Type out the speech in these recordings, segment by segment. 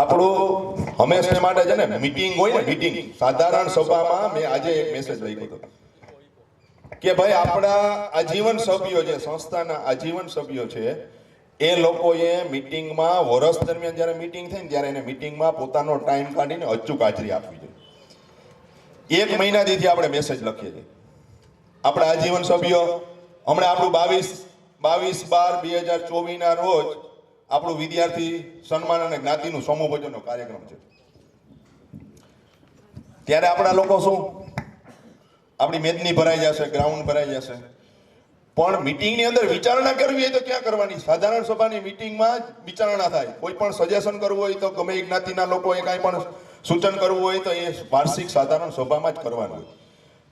આપણું હંમેશા માટે છે ને મીટિંગ હોય ને, મીટિંગ સાધારણ સભામાં મેં આજે એક મેસેજ લખ્યો હતો કે ભાઈ આપણા આજીવન સભ્યો છે, સંસ્થાના આજીવન સભ્યો છે, એ લોકોએ મીટિંગમાં વર્ષ દરમિયાન જ્યારે મીટિંગ થાય ને ત્યારે એને મીટિંગમાં પોતાનો ટાઈમ કાઢીને અચૂક હાજરી આપવી જોઈએ. 1 મહિનાથી આપણે મેસેજ લખીએ છીએ. આપણા આજીવન સભ્યો હમણાં આપણું 22/12/2024 ના રોજ આપણું વિદ્યાર્થી સન્માન અને જ્ઞાતિનું સમૂહ ભોજનનો કાર્યક્રમ છે. ત્યારે આપણા લોકો શું, આપણી મેદની ભરાઈ જશે, ગ્રાઉન્ડ ભરાઈ જશે, પણ મીટિંગની અંદર વિચારણા કરવી હોય તો ક્યાં કરવાની? સાધારણ સભાની મીટિંગમાં જ વિચારણા થાય. કોઈ પણ સજેશન કરવું હોય તો ગમે એ જ્ઞાતિના લોકોએ કાંઈ પણ સૂચન કરવું હોય તો એ વાર્ષિક સાધારણ સભામાં જ કરવાનું હોય.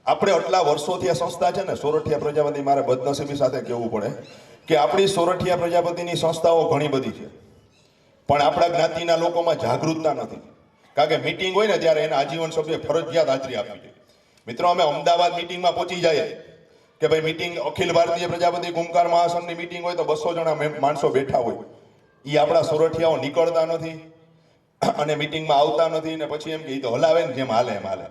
આપણે આટલા વર્ષોથી આ સંસ્થા છે ને સોરઠિયા પ્રજાપતિ, મારે બદનસીબી સાથે કહેવું પડે કે આપણી સોરઠિયા પ્રજાપતિની સંસ્થાઓ ઘણી બધી છે, પણ આપણા જ્ઞાતિના લોકોમાં જાગૃતતા નથી. કારણ કે મીટિંગ હોય ને ત્યારે એના આજીવન સભ્ય ફરજિયાત હાજરી આપવી જોઈએ. મિત્રો, અમે અમદાવાદ મીટિંગમાં પહોંચી જઈએ કે ભાઈ મીટિંગ અખિલ ભારતીય પ્રજાપતિ કુંભકાર મહાસંઘની મીટિંગ હોય તો 200 જણા માણસો બેઠા હોય, એ આપણા સોરઠિયાઓ નીકળતા નથી અને મીટિંગમાં આવતા નથી, ને પછી એમ કે તો હલાવે ને જેમ હાલે એમ હાલે.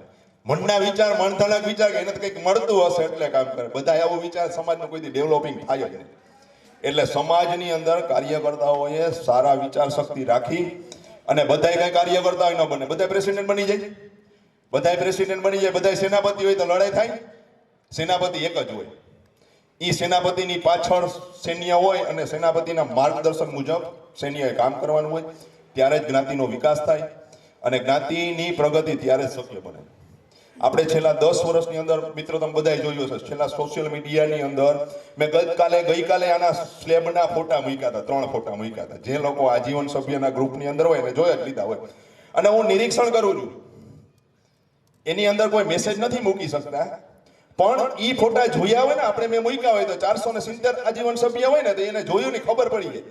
મનના વિચાર, મનધણક વિચાર કે એને તો કંઈક મળતું હશે એટલે કામ કરે. બધા એવો વિચાર સમાજનું કોઈ ડેવલપિંગ થાય જ નહીં. એટલે સમાજની અંદર કાર્યકર્તાઓએ સારા વિચાર શક્તિ રાખી અને બધાય કઈ કાર્યકર્તા હોય ન બને, બધા પ્રેસિડેન્ટ બની જાય, બધા પ્રેસિડેન્ટ બની જાય, બધા સેનાપતિ હોય તો લડાઈ થાય. સેનાપતિ એક જ હોય, એ સેનાપતિની પાછળ સૈન્ય હોય અને સેનાપતિના માર્ગદર્શન મુજબ સૈન્યએ કામ કરવાનું હોય. ત્યારે જ જ્ઞાતિનો વિકાસ થાય અને જ્ઞાતિની પ્રગતિ ત્યારે જ શક્ય બને. આપણે છેલ્લા 10 વર્ષની અંદર મિત્રો તમે બધાએ જોયું હશે, છેલ્લા સોશિયલ મીડિયાની અંદર મેં ગઈકાલે આના સ્લેબના ફોટા મૂક્યા હતા, 3 ફોટા મૂક્યા હતા. જે લોકો આજીવન સભ્યના ગ્રુપની અંદર હોય એને જોયા જ લીધા હોય. અને હું નિરીક્ષણ કરું છું, એની અંદર કોઈ મેસેજ નથી મૂકી શકતા, પણ ઈ ફોટા જોયા હોય ને આપણે, મેં મૂક્યા હોય તો 470 આજીવન સભ્ય હોય ને તો એને જોયું ને ખબર પડી જાય.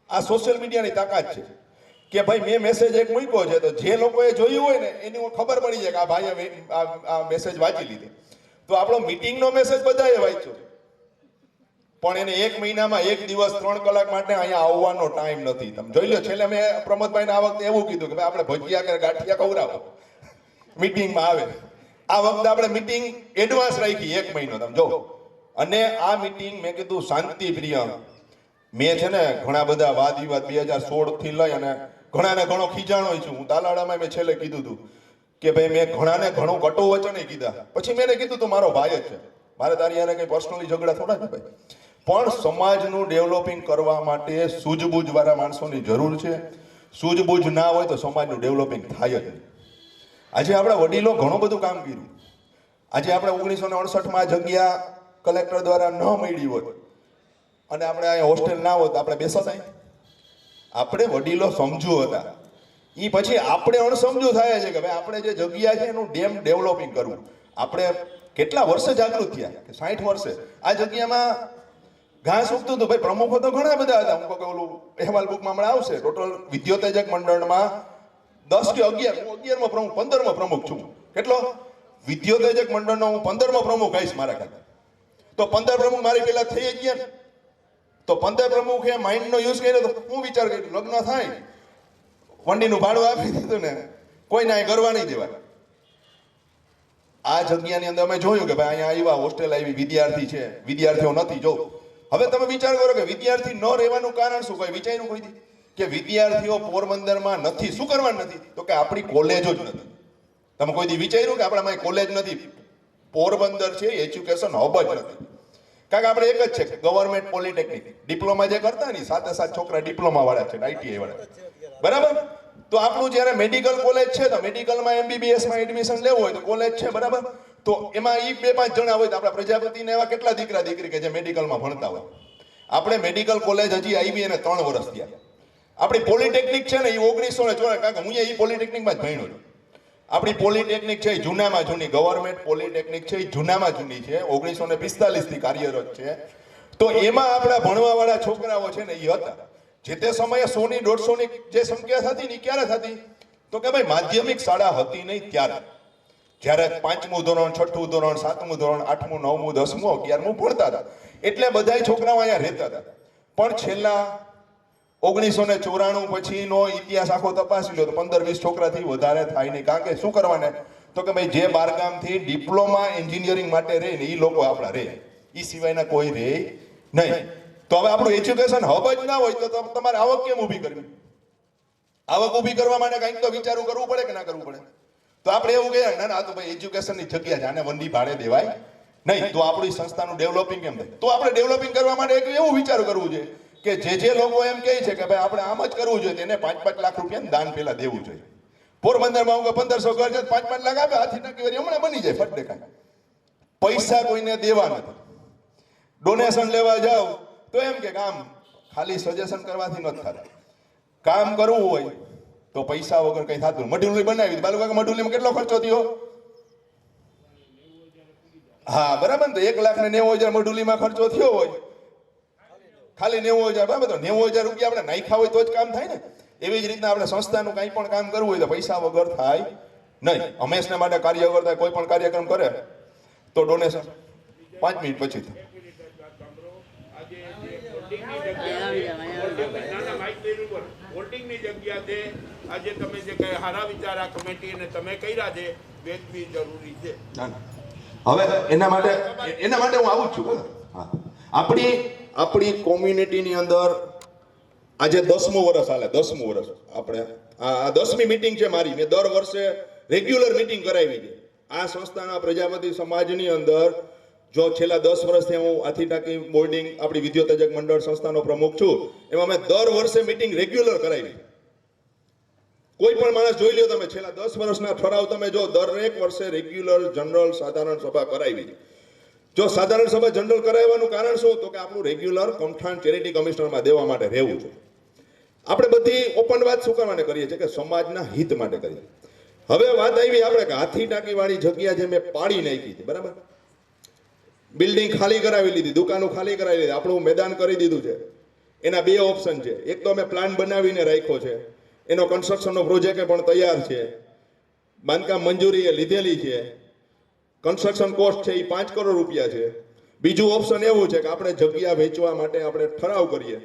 આ સોશિયલ મીડિયાની તાકાત છે કે ભાઈ મેં મેસેજ એક મૂક્યો છે તો જે લોકોએ જોયું હોય ને એની ખબર પડી જાય કે આ ભાઈએ આ મેસેજ વાંચી લીધો. તો આપણો મીટિંગનો મેસેજ બધાએ વાંચ્યો, પણ એને 1 મહિનામાં 1 દિવસ 3 કલાક માટે અહીંયા આવવાનો ટાઈમ નથી. તમે જોઈ લો, છેલ્લે મેં પ્રમોદભાઈને આ વખતે એવું કીધું કે ભાઈ આપણે ભજીયા કે ગાંઠિયા ખવડાવો મીટિંગમાં આવે. આ વખતે આપણે મીટિંગ એડવાન્સ રાખી 1 મહિનો, તમે જો. અને આ મીટિંગ મેં કીધું શાંતિ પ્રિય. મેં છે ને ઘણા બધા વાદ વિવાદ 2016 થી લઈ અને ઘણાને ઘણો ખીજાણો છું. હું તાલાડામાં મેં છેલ્લે કીધું હતું કે ભાઈ મેં ઘણાને ઘણું કટુ વચન કીધા. પછી મેં કીધું તું મારો ભાઈ જ છે, મારે તારી યારે કઈ પર્સનલી ઝઘડા થોડા છે ભાઈ, પણ સમાજનું ડેવલપિંગ કરવા માટે સૂઝબૂઝ વાળા માણસોની જરૂર છે. સૂઝબૂઝ ના હોય તો સમાજનું ડેવલપિંગ થાય જ નહીં. આજે આપણા વડીલો ઘણું બધું કામ કર્યું. આજે આપણે 1968માં જગ્યા કલેક્ટર દ્વારા ન મળી હોત અને આપણે અહીંયા હોસ્ટેલ ના હોત, આપણે બેસત અહીં? આપણે વડીલો સમજુ હતા, એ પછી આપણે અણસમજુ થાય છે કે ભાઈ આપણે જે જગ્યા છે એનું ડેવલપિંગ કરવું. આપણે કેટલા વર્ષે જાગૃત થયા કે 60 વર્ષે આ જગ્યામાં ઘાસ ઉગતું હતું. ભાઈ પ્રમુખો તો ઘણા બધા હતા. હું કહું ઓલું અહેવાલ બુકમાં હમણાં આવશે, ટોટલ વિદ્યોતેજક મંડળમાં 10 કે 11, હું 11મો પ્રમુખ, 15મો પ્રમુખ છું. કેટલો? વિદ્યોતેજક મંડળનો હું 15મો પ્રમુખ આવીશ મારા ખાતે. તો 15 પ્રમુખ મારી પેલા થઈ જ ગયા ને. તો 15 પ્રમુખે માઇન્ડનો યુઝ કર્યો તો હું વિચાર કર્યો લગ્ન થાય, વંડીનું ભાડું આપી દીધું ને કોઈને અહીં કરવા નહીં દેવાય. આ જગ્યાની અંદર અમે જોયું કે ભાઈ અહીંયા આવ્યા, હોસ્ટેલ આવી, વિદ્યાર્થી છે, વિદ્યાર્થીઓ નથી. જો હવે તમે વિચાર કરો કે વિદ્યાર્થી ન રહેવાનું કારણ શું? કોઈ વિચાર્યું કોઈ કે વિદ્યાર્થીઓ પોરબંદરમાં નથી? શું કરવાનું નથી? તો કે આપણી કોલેજો જ નથી. તમે કોઈ દી વિચાર્યું કે આપણામાં કોલેજ નથી? પોરબંદર છે એજ્યુકેશન હબ જ નથી. કારણ કે આપણે એક જ છે ગવર્મેન્ટ પોલિટેકનિક. ડિપ્લોમા જે કરતા ને સાથે છોકરા ડિપ્લોમા વાળા છે, આઈટીઆઈ વાળા, બરાબર? તો આપણું જ્યારે મેડિકલ કોલેજ છે તો મેડિકલમાં MBBS માં એડમિશન લેવું હોય તો કોલેજ છે, બરાબર? તો એમાં ઈ 2-5 જણા હોય તો આપણા પ્રજાપતિને એવા કેટલા દીકરા દીકરી કે જે મેડિકલમાં ભણતા હોય. આપણે મેડિકલ કોલેજ હજી આવી એને 3 વર્ષ થયા. આપણી પોલિટેકનિક છે ને એ 1994, કારણ કે હું એ પોલિટેકનિકમાં જ ભણ્યો છું. આપણી પોલિટેકનિક છે એ જૂનામાં જૂની ગવર્મેન્ટ પોલિટેકનિક છે, એ જૂનામાં જૂની છે, 1945 થી કાર્યરત છે. તો એમાં આપણા ભણવાવાળા છોકરાઓ છે ને એ હતા. જે તે સમયે 100-150 જે સંખ્યા થતી ને ક્યારે થતી? તો કે ભાઈ માધ્યમિક શાળા હતી નહીં ત્યારે, જ્યારે 5મું ધોરણ, 6ઠું ધોરણ, 7મું ધોરણ, 8મું, 9મું, 10મું, 11મું ભણતા હતા. એટલે બધા છોકરાઓ અહીંયા રહેતા હતા. પણ છેલ્લા 1994 પછીનો ઇતિહાસ આખો તપાસી લો તો 15-20 છોકરાથી વધારે થાય નહીં. કારણ કે શું કરવાને તો કે ભાઈ જે બારગામથી ડિપ્લોમા એન્જિનિયરિંગ માટે રહે ને એ લોકો આપણા રહે, એ સિવાયના કોઈ રહે નહીં. તો હવે આપણું એજ્યુકેશન હબ જ ના હોય તો તમારે આવક કેમ ઊભી કરવી? આવક ઊભી કરવા માટે કંઈક તો વિચારું કરવું પડે કે ના કરવું પડે? તો આપણે એવું કહીએ ના ના આ તો ભાઈ એજ્યુકેશનની જગ્યા છે, આને વંડી ભાડે દેવાય નહીં. તો આપણી સંસ્થાનું ડેવલપિંગ કેમ થાય? તો આપણે ડેવલપિંગ કરવા માટે એક એવું વિચાર કરવું જોઈએ કે જે લોકો એમ કહે છે કે ભાઈ આપણે આમ જ કરવું જોઈએ તેને 5-5 લાખ રૂપિયા દાન પેલા દેવું જોઈએ. પોરબંદરમાં હું 1500 ઘર છે, 5-5 લાખ આપે હાથી નાખી વળી હમણાં બની જાય ફટ દેખાય. પૈસા કોઈને દેવા નથી. ડોનેશન લેવા જાવ તો એમ કે કામ ખાલી સજેશન કરવાથી નથી થતું. કામ કરવું હોય તો પૈસા વગર કઈ થતું. મઢુલી બનાવી બાલુકા મઢુલીમાં કેટલો ખર્ચો થયો? હા બરાબર ને, 1,90,000 મઢુલીમાં ખર્ચો થયો હોય, ખાલી 90,000. બરાબર, તો 90,000 રૂપિયા આપણે નાખ્યા હોય તો જ કામ થાય ને. એવી જ રીતના આપણે સંસ્થાનું કંઈ પણ કામ કરવું હોય તો પૈસા વગર થાય નહીં. હંમેશના માટે કાર્ય વગર થાય. કોઈ પણ કાર્યક્રમ કરે તો ડોનેશન 5 મિનિટ પછી થાય. હોલ્ડિંગની જગ્યા છે. આજે તમે જે કઈ હારા વિચાર આ કમિટી અને તમે કર્યા છે વેચવી જરૂરી છે. હવે એના માટે હું આવું જ છું. હા, આપણી કોમ્યુનિટીની અંદર આજે 10મું વર્ષ હાલે. 10મું વર્ષ આપણે આ 10મી મીટિંગ છે મારી. મેં દર વર્ષે રેગ્યુલર મીટિંગ કરાવી છે. આ સંસ્થાના પ્રજાપતિ સમાજની અંદર જો છેલ્લા 10 વર્ષથી હું આથી ટાંકી બોર્ડિંગ આપણી વિદ્યોતજક મંડળ સંસ્થાનો પ્રમુખ છું, એમાં મેં દર વર્ષે મીટિંગ રેગ્યુલર કરાવી. કોઈ પણ માણસ જોઈ લ્યો તમે, છેલ્લા 10 વર્ષના ઠરાવ તમે જો દરેક વર્ષે રેગ્યુલર જનરલ સાધારણ સભા કરાવી. જો સાધારણ સભા જનરલ કરાવવાનું કારણ શું? તો કે આપણું રેગ્યુલર કમઠાણ ચેરિટી કમિશનરમાં દેવા માટે રહેવું છે. આપણે બધી ઓપન વાત શું કરવાને કરીએ છીએ કે સમાજના હિત માટે કરીએ. હવે વાત આવી આપણે કે હાથી ટાંકી વાળી જગ્યા જે મેં પાડી નાખી છે, બરાબર, બિલ્ડિંગ ખાલી કરાવી લીધી, દુકાનો ખાલી કરાવી લીધી, આપણું મેદાન કરી દીધું છે. એના બે ઓપ્શન છે. એક તો અમે પ્લાન બનાવીને રાખ્યો છે, એનો કન્સ્ટ્રક્શનનો પ્રોજેક્ટ પણ તૈયાર છે, બાંધકામ મંજૂરી એ લીધેલી છે, કન્સ્ટ્રક્શન કોસ્ટ છે એ 5 કરોડ રૂપિયા છે. બીજું ઓપ્શન એવું છે કે આપણે જગ્યા વેચવા માટે આપણે ઠરાવ કરીએ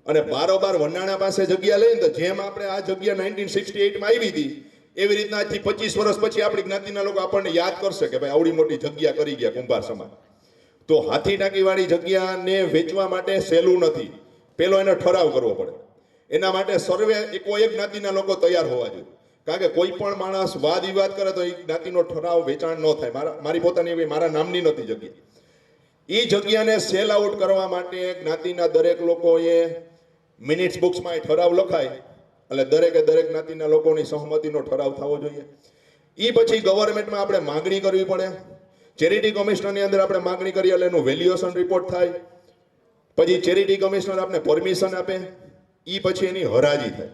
અને બારોબાર વનાણા પાસે જગ્યા લઈને, તો જેમ આપણે આ જગ્યા 1968માં આવી હતી એવી રીતના આજથી 25 વર્ષ પછી આપણી જ્ઞાતિના લોકો આપણને યાદ કરશે કે ભાઈ આવડી મોટી જગ્યા કરી ગયા કુંભાર સમાજ. તો હાથી ટાંકી વાળી જગ્યાને વેચવા માટે સહેલું નથી. પેલો એનો ઠરાવ કરવો પડે. એના માટે સર્વે એક જ્ઞાતિના લોકો તૈયાર હોવા જોઈએ. કારણ કે કોઈ પણ માણસ વાદ વિવાદ કરે તો એ જ્ઞાતિનો ઠરાવ વેચાણ ન થાય. મારી પોતાની મારા નામની નથી જગ્યા. એ જગ્યાને સેલ આઉટ કરવા માટે જ્ઞાતિના દરેક લોકોએ મિનિટ્સ બુક્સમાં એ ઠરાવ લખાય એટલે દરેક જ્ઞાતિના લોકોની સહમતિનો ઠરાવ થવો જોઈએ. એ પછી ગવર્મેન્ટમાં આપણે માગણી કરવી પડે. ચેરિટી કમિશનરની અંદર આપણે માગણી કરીએ એટલે એનું વેલ્યુએશન રિપોર્ટ થાય. પછી ચેરિટી કમિશનર આપણે પરમિશન આપે. એ પછી એની હરાજી થાય.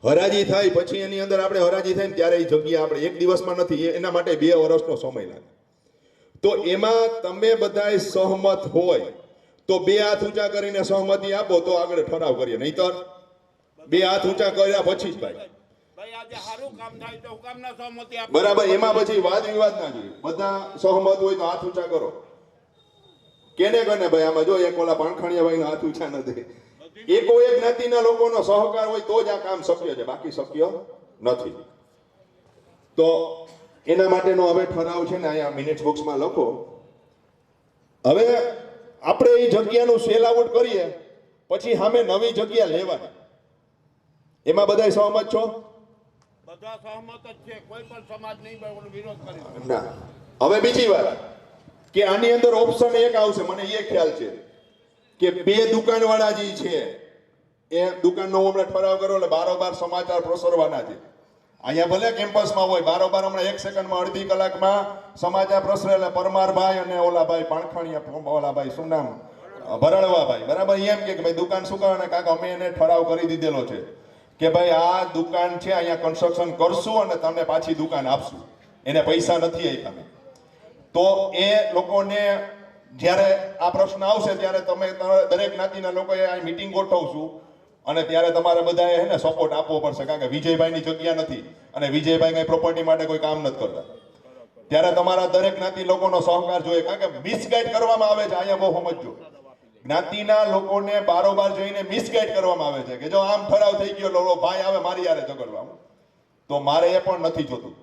હરાજી થાય પછી એની અંદર આપણે હરાજી થાય ને ત્યારે એ જગ્યા આપણે એક દિવસમાં નથી, એના માટે 2 વર્ષનો સમય લાગે. તો એમાં તમે બધાય સહમત હોય તો 2 હાથ ઊંચા કરીને સહમતિ આપો તો આગળ ઠરાવ કરીએ. નહીતર 2 હાથ ઊંચા કર્યા પછી જ ભાઈ આજે સારું કામ થાય તો હું કામ ના સહમતિ આપો. બરાબર, એમાં પછી વાદ વિવાદ ના જોઈએ. બધા સહમત હોય તો હાથ ઊંચા કરો. કેને ભાઈ આમાં જો એક ઓલા પાણખાણીયા ભાઈ હાથ ઊંચા નથી. એક જ્ઞાતિના લોકોનો સહકાર હોય તો જ આ કામ શક્ય છે, બાકી શક્ય નથી. તો એના માટેનો હવે ઠરાવ છે ને અહીંયા મિનિટ્સ બુક્સમાં લખો. હવે આપણે એ જગ્યાનું સેલ આઉટ કરીએ પછી સામે નવી જગ્યા લેવાની. એમાં બધાય સહમત છો? બધા સહમત જ છે. કોઈ પણ સમાજ નહીં વિરોધ કરી ના. હવે બીજી વાત કે આની અંદર ઓપ્શન એક આવશે, મને એ ખ્યાલ છે કે 2 દુકાનવાળા જે છે એ દુકાનનો હમણાં ઠરાવ કરો એટલે બારોબાર સમાચાર પ્રસરવાના છે. અહીંયા ભલે કેમ્પસમાં હોય, બારોબાર હમણાં 1 સેકન્ડમાં અડધી કલાકમાં સમાચાર પ્રસરે એટલે પરમારભાઈ અને ઓલા ભાઈ પાણખાણીયા ઓલા ભાઈ શું નામ ભરણવાભાઈ, બરાબર, એમ કે ભાઈ દુકાન શું કરવાના? કાકા અમે એને ઠરાવ કરી દીધેલો છે કે ભાઈ આ દુકાન છે, અહીંયા કન્સ્ટ્રક્શન કરશું અને તમને પાછી દુકાન આપશું. એને પૈસા નથી આપ્યા. તો એ લોકોને જ્યારે આ પ્રશ્ન આવશે ત્યારે તમે દરેક જ્ઞાતિના લોકોએ આ મીટિંગ ગોઠવશું અને ત્યારે તમારે બધાએ હે ને સપોર્ટ આપવો પડશે. કારણ કે વિજયભાઈની જગ્યા નથી અને વિજયભાઈ કઈ પ્રોપર્ટી માટે કોઈ કામ નથી કરતા. ત્યારે તમારા દરેક જ્ઞાતિ લોકોનો સહકાર જોઈએ. કારણ કે મિસગાઈડ કરવામાં આવે છે. અહીંયા બહુ સમજજો, જ્ઞાતિના લોકોને બારોબાર જઈને મિસગાઈડ કરવામાં આવે છે કે જો આમ ઠરાવ થઈ ગયો લો ભાઈ આવે મારી યારે ઝઘડવા, તો મારે એ પણ નથી જોતું.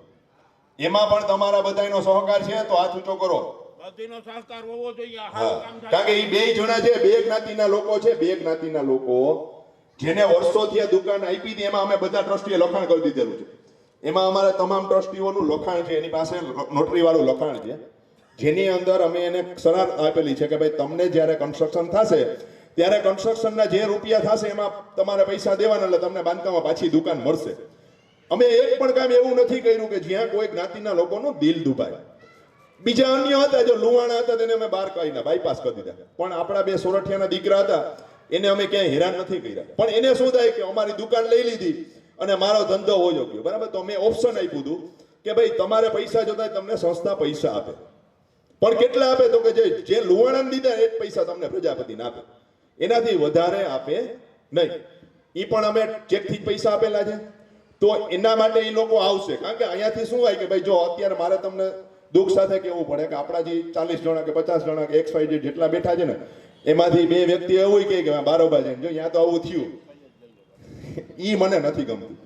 એમાં પણ તમારા બધાનો સહકાર છે તો હાથ ઊંચો કરો. બધીનો સહકાર હોવો જોઈએ. આ હા, સારું કામ થાય. કારણ કે એ બે જણા છે, બે જ્ઞાતિના લોકો છે, બે જ્ઞાતિના લોકો જેને વર્ષોથી આ દુકાન આપી હતી એમાં અમે બધા ટ્રસ્ટીએ લખાણ કરી દીધેલું છે. એમાં અમારા તમામ ટ્રસ્ટીઓનું લખાણ છે, એની પાસે નોટરી વાળું લખાણ છે, જેની અંદર અમે એને શરાર આપેલી છે કે ભાઈ તમને જ્યારે કન્સ્ટ્રક્શન થશે ત્યારે કન્સ્ટ્રક્શનના જે રૂપિયા થશે એમાં તમારે પૈસા દેવાના, એટલે તમને બાંધકામમાં પાછી દુકાન મળશે. અમે એક પણ કામ એવું નથી કર્યું કે જ્યાં કોઈ જ્ઞાતિના લોકોનું દિલ દુભાય. બીજા અન્ય હતા, જો લુવાણા હતા તેને અમે બહાર કાઢીને બાયપાસ કરી દીધા, પણ આપણા બે સોરઠિયાના દીકરા હતા એને અમે ક્યાંય હેરાન નથી કર્યા. પણ એને શું થાય કે અમારી દુકાન લઈ લીધી અને મારો ધંધો હોજો ગયો, બરાબર. તો મેં ઓપ્શન આપ્યું હતું કે ભાઈ તમારે પૈસા જોતા તમને સંસ્થા પૈસા આપે, પણ કેટલા આપે તો કે જે લુવાણાને દીધા એ જ પૈસા તમને પ્રજાપતિને આપે, એનાથી વધારે આપે નહીં. એ પણ અમે ચેકથી પૈસા આપેલા છે. તો એના માટે એ લોકો આવશે, કારણ કે અહીંયાથી શું હોય કે ભાઈ જો અત્યારે મારે તમને દુઃખ સાથે કહેવું પડે કે આપણા જે 40 જણા કે 50 જણા કે XYZ જેટલા બેઠા છે ને એમાંથી બે વ્યક્તિ એવું કહે કે બારોબાર જઈને જો ત્યાં તો આવું થયું, ઈ મને નથી ગમતું.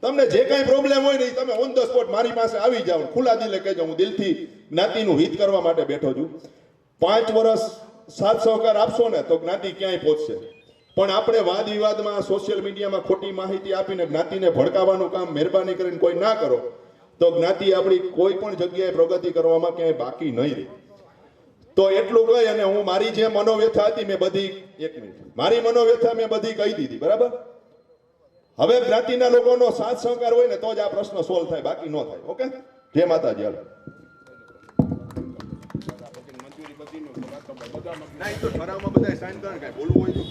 તમને જે કાંઈ પ્રોબ્લેમ હોય ને ઈ તમે ઓન ધ સ્પોટ મારી પાસે આવી જાઓ, ખુલ્લા દિલે કહેજો, હું દિલથી જ્ઞાતિનું હિત કરવા માટે બેઠો છું. 5 વર્ષ સાથ સહકાર આપશો ને તો જ્ઞાતિ ક્યાંય પહોંચશે. પણ આપણે વાદ વિવાદમાં સોશિયલ મીડિયામાં ખોટી માહિતી આપીને જ્ઞાતિને ભડકાવવાનું કામ મહેરબાની કરીને કોઈ ના કરો, તો જ્ઞાતિ આપણી કોઈ પણ જગ્યાએ પ્રગતિ કરવામાં ક્યાંય બાકી નહીં રહે. તો એટલું કહી અને હું મારી જે મનોવ્યથા હતી મેં બધી, એક મિનિટ, મારી મનોવ્યથા મેં બધી કહી દીધી, બરાબર. હવે જ્ઞાતિના લોકોનો સાથ સહકાર હોય ને તો જ આ પ્રશ્ન સોલ્વ થાય, બાકી ન થાય. ઓકે, જય માતાજી. હાલો. મંજૂરી બધીનો બધામાં ના, એ તો ઠરાવમાં બધાય સાઈન કરે, કાંઈ બોલવું હોય તો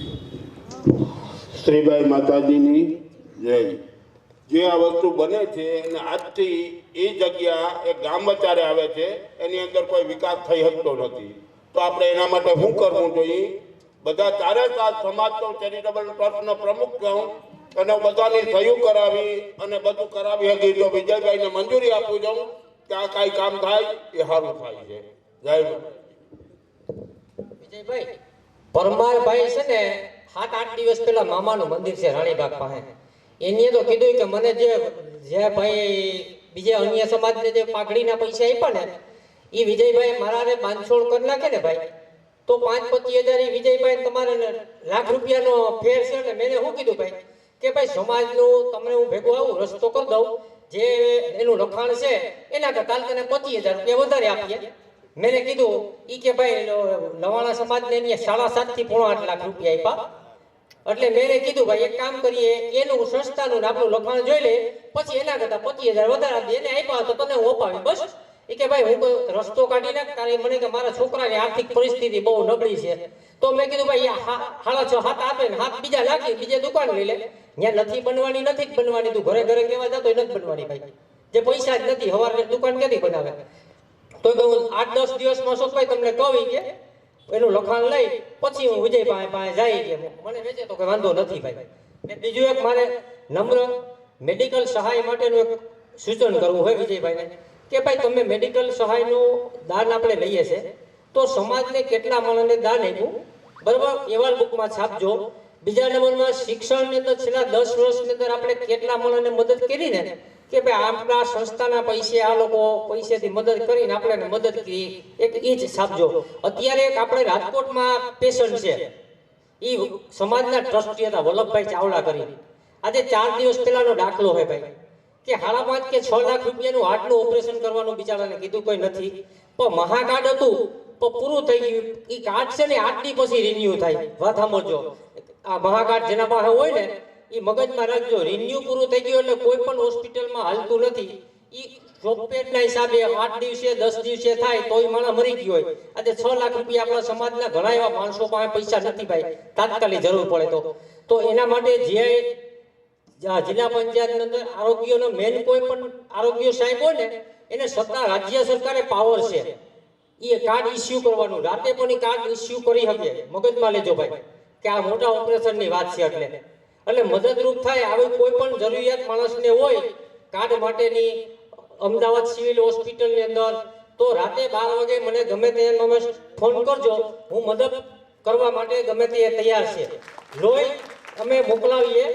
શ્રીભાઈ માતાજીની જય. જે આ વસ્તુ બને છે અને આજથી એ જગ્યા એક ગામ વચારે આવે છે, એની અંદર કોઈ વિકાસ થઈ શકતો નથી. તો આપણે એના માટે શું કરવું જોઈએ? બધા ચારે ચાર સમાજનો ચેરિટેબલ ટ્રસ્ટનો પ્રમુખ કહું અને બધાની સહયોગ કરાવી અને બધું કરાવી હતી તો વિજયભાઈને મંજૂરી આપું જાઉં કે આ કાંઈ કામ થાય એ સારું થાય છે. જય વિજયભાઈ, પરમારભાઈ છે ને 7-8 દિવસ પહેલા મામાનું મંદિર છે રાણીબાગ પાસે, એની તો કીધું કે મને જે ભાઈ બીજે અન્ય સમાજને જે પાઘડીના પૈસા આપ્યા ને એ વિજયભાઈ મારાને બાંધછોડ કરી નાખે ને ભાઈ, તો 5-25 હજાર વિજયભાઈ તમારે લાખ રૂપિયાનો ફેર છે. ને મેં શું કીધું ભાઈ કે ભાઈ સમાજનું તમને હું ભેગો આવું રસ્તો કરી દઉં, જે એનું લખાણ છે એના કરતા તને 25,000 રૂપિયા વધારે આપીએ. મેં કીધું ઈ કે ભાઈ નવાણા સમાજને એને 7.5 થી 8 લાખ રૂપિયા આપ્યા. એટલે મેં કીધું ભાઈ એક કામ કરીએ, એનું સંસ્થાનું આપણું લખાણ જોઈ લે, પછી એના કરતા 25,000 વધારે આપી એને આપ્યા તો તને હું અપાવી. બસ એ કે ભાઈ હું રસ્તો કાઢી નાખ, કારણ મને કે મારા છોકરાની આર્થિક પરિસ્થિતિ બહુ નબળી છે. તો મેં કીધું ભાઈ 6.5 આપે ને 7 બીજા નાખી બીજે દુકાન લઈ લે. ત્યાં નથી બનવાની, નથી જ બનવાની, તું ઘરે ઘરે કહેવા જતો નથી બનવાની ભાઈ, જે પૈસા જ નથી હવારે દુકાન ક્યાંથી બનાવે. તો હું 8-10 દિવસમાં સોપાઈ તમને કહી કે એનું લખાણ લઈ પછી હું વિજય પાસે જાય કે મને વેચે તો કે વાંધો નથી ભાઈ. ને બીજું એક મારે નમ્ર મેડિકલ સહાય માટેનું એક સૂચન કરવું હોય વિજયભાઈને કે ભાઈ તમે મેડિકલ સહાયનું દાન આપણે લઈએ છે તો સમાજને કેટલા માણસને દાન આપ્યું, બરાબર, અહેવાલ બુકમાં છાપજો. બીજા નંબરમાં શિક્ષણની અંદર છેલ્લા 10 વર્ષની અંદર આપણે કેટલા માણસને મદદ કરી ને કે ભાઈ આપણા સંસ્થાના પૈસે આ લોકો પૈસેથી મદદ કરીને આપણે મદદ કરી, એક ઈ જ છાપજો. અત્યારે એક આપણે રાજકોટમાં પેશન્ટ છે, ઈ સમાજના ટ્રસ્ટી હતા વલ્લભભાઈ ચાવડા કરી, આજે 4 દિવસ પહેલાનો દાખલો હોય ભાઈ કે 5.5 કે 6 લાખ રૂપિયાનું હાર્ટનું ઓપરેશન કરવાનું બિચારાને કીધું કોઈ નથી, પણ મહાકાર્ડ હતું તો પૂરું થઈ ગયું. ઈ કાર્ડ છે ને 8 દી પછી રિન્યુ થાય. વાત સાંભળજો, આ મહાકાર્ડ જેના પાસે હોય ને ઈ મગજમાં રાખજો, રિન્યુ પૂરું થઈ ગયું એટલે કોઈ પણ હોસ્પિટલમાં હાલતું નથી. ઈ સોફ્ટવેરના હિસાબે 8 દિવસે 10 દિવસે થાય તોય માણસ મરી ગયો હોય. આજે 6 લાખ રૂપિયા આપણા સમાજના ઘણા એવા માણસો પાસે પૈસા નથી ભાઈ, તાત્કાલિક જરૂર પડે તો એના માટે જે જિલ્લા પંચાયતની અંદર આરોગ્યનો મેન કોઈ પણ આરોગ્ય સાહેબ હોય ને એને સત્તા રાજ્ય સરકારે પાવર છે, એ કાર્ડ ઇસ્યુ કરવાનું, રાતે પણ એ કાર્ડ ઇસ્યુ કરી શકે. મગજમાં લેજો ભાઈ કે આ મોટા ઓપરેશનની વાત છે. એટલે મદદરૂપ થાય આવી કોઈ પણ જરૂરિયાત માણસને હોય કાર્ડ માટેની અમદાવાદ સિવિલ હોસ્પિટલની અંદર, તો રાતે 12 વાગે મને ગમે તે ફોન કરજો, હું મદદ કરવા માટે ગમે તે તૈયાર છે. લોહી અમે મોકલાવીએ.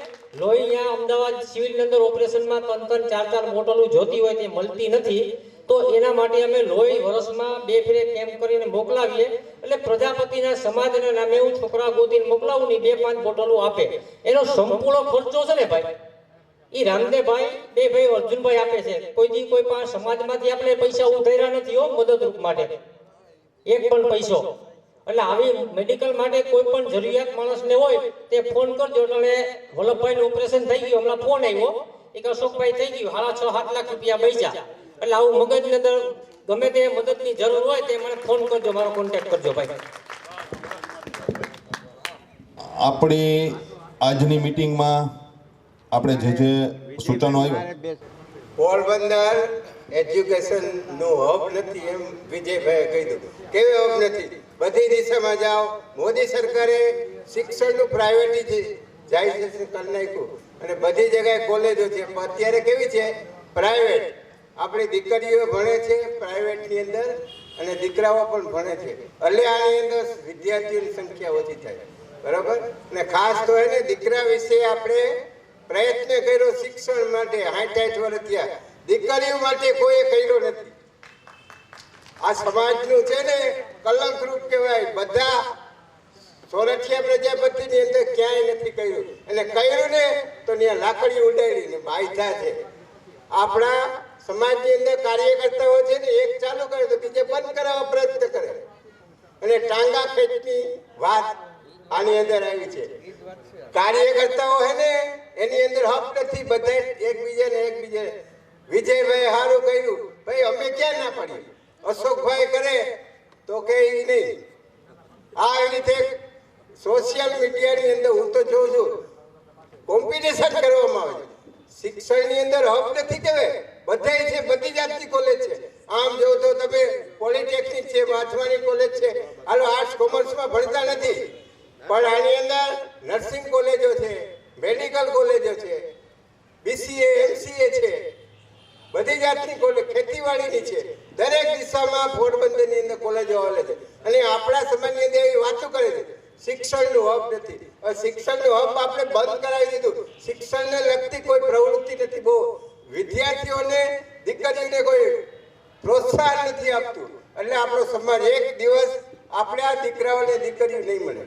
લોહી અહીંયા અમદાવાદ સિવિલની અંદર ઓપરેશનમાં 3-4 બોટલો જોતી હોય તે મળતી નથી. તો એના માટે અમે લોહી વર્ષમાં 2 ફેરે કેમ્પ કરીને મોકલાવીએ. એટલે પ્રજાપતિના સમાજના નામે હું છોકરા ગોતીને મોકલાવું ને 2-5 બોટલો આપે. એનો સંપૂર્ણ ખર્ચો છે ને ભાઈ, એ રામદેવભાઈ, બે ભાઈ અર્જુનભાઈ આપે છે. કોઈ દી કોઈ પણ સમાજમાંથી આપણે પૈસા ઉધાર્યા નથી હો મદદરૂપ માટે, એક પણ પૈસો. એટલે આવી મેડિકલ માટે કોઈ પણ જરૂરિયાત માણસને હોય તે ફોન કરજો. એટલે વલ્લભભાઈનું ઓપરેશન થઈ ગયું, હમણાં ફોન આવ્યો એક અશોકભાઈ થઈ ગયું, 6-7 લાખ રૂપિયા બચ્યા. એટલે આવું મગજની અંદર ગમે તે મદદની જરૂર હોય તે મને ફોન કરજો, મારો કોન્ટેક્ટ કરજો ભાઈ. આપણી આજની મીટિંગમાં આપણે જે સૂચનો આવ્યું, પોરબંદર એજ્યુકેશન નું હબ નથી એમ વિજયભાઈએ કહ્યું. કેવી હબ નથી? બધી દિશામાં જાઓ. મોદી સરકારે શિક્ષણનું પ્રાઇવેટાઇઝેશન કરી નાખ્યું અને બધી જગ્યાએ કોલેજો છે. પણ અત્યારે કેવી છે? પ્રાઇવેટ. આપણી દીકરીઓ ભણે છે પ્રાઇવેટની અંદર અને દીકરાઓ પણ ભણે છે. એટલે આની અંદર વિદ્યાર્થીઓની સંખ્યા ઓછી થાય. બરાબર ને? ખાસ તો એને દીકરા વિશે આપણે પ્રયત્ન કર્યો શિક્ષણ માટે. 60 વર્ષ થયા, દીકરીઓ માટે કોઈ કર્યો નથી. આ સમાજનું છે ને કલંકરૂપ કહેવાય. બધા સોરઠિયા પ્રજાપતિની અંદર ક્યાંય નથી કર્યું, અને કર્યું ને તો ત્યાં લાકડી ઉડાડી ને બાયધા છે. આપણા સમાજની અંદર કાર્યકર્તાઓ છે ને એક ચાલુ કરે તો બીજે બંધ કરાવવા પ્રયત્ન કરે, અને ટાંગા ખેંચની વાત આની અંદર આવી છે. કાર્યકર્તાઓ હે ને એની અંદર હક નથી. બધા એકબીજાને વિજયભાઈ સારું કર્યું ભાઈ, અમે ક્યાં ના પાડીએ? અશોકભાઈ કરે તો કે નહીં. આ રીતે સોશિયલ મીડિયાની અંદર હું તો જોઉં છું કોમ્પિટિશન કરવામાં આવે છે. શિક્ષણની અંદર હક નથી કહેવાય. બધાય છે, બધી જાતની કોલેજ છે. આમ જો તો તમે પોલિટેકનિક છે, માથવાની કોલેજ છે, હાલો આર્ટ્સ કોમર્સમાં ભણતા નથી, પણ આની અંદર નર્સિંગ કોલેજો છે, મેડિકલ કોલેજો છે, BCA MCA છે, બધી જાતની કોલેજ, ખેતીવાડીની છે. દરેક દિશામાં પોરબંદરની અંદર કોલેજો આવે છે. અને આપણા સમાજની અંદર એવી વાતો કરે છે શિક્ષણનું હબ નથી. શિક્ષણનું હબ આપણે બંધ કરાવી દીધું. શિક્ષણને લગતી કોઈ પ્રવૃત્તિ નથી. બહુ વિદ્યાર્થીઓને, દીકરીઓને કોઈ પ્રોત્સાહન નથી આપતું. એટલે આપણો સમાજ એક દિવસ આપણે આ દીકરાઓને દીકરીઓ નહીં મળે.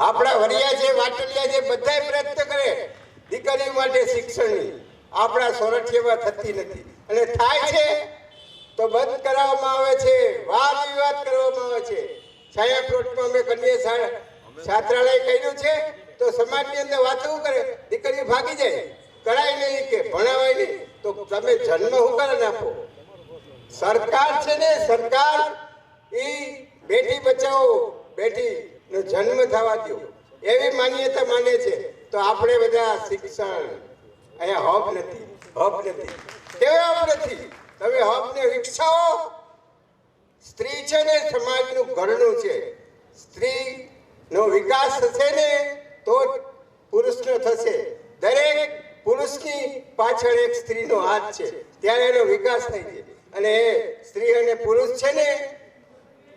આપણા વરિયા છે, વાટલિયા છે, બધાય પ્રયત્ન કરે દીકરીઓ માટે શિક્ષણની. આપણા સોરઠિયામાં થતી નથી, અને થાય છે તો બંધ કરાવવામાં આવે છે, વાદ વિવાદ કરવામાં આવે છે. છાયા પ્લોટમાં અમે કન્યા છાત્રાલય કર્યું છે તો સમાજની અંદર વાતો કરે, દીકરીઓ ભાગી જાય, કરાય નહીં કે ભણાવાય નહીં. તો તમે જન્મ હું કરે આપો? સરકાર છે ને, સરકાર એ બેટી બચાવો, બેટીનો જન્મ થવા દો એવી માન્યતા માને છે. તો આપણે બધા શિક્ષણ અહીંયા હબ નથી. કેવા હબ નથી? તમે હબને વિકસાવો. સ્ત્રી છે ને સમાજનું ઘરનું છે. સ્ત્રીનો વિકાસ થશે ને તો પુરુષનો થશે. દરેક પુરુષની પાછળ એક સ્ત્રીનો હાથ છે, ત્યારે એનો વિકાસ થાય છે. અને એ સ્ત્રી અને પુરુષ છે ને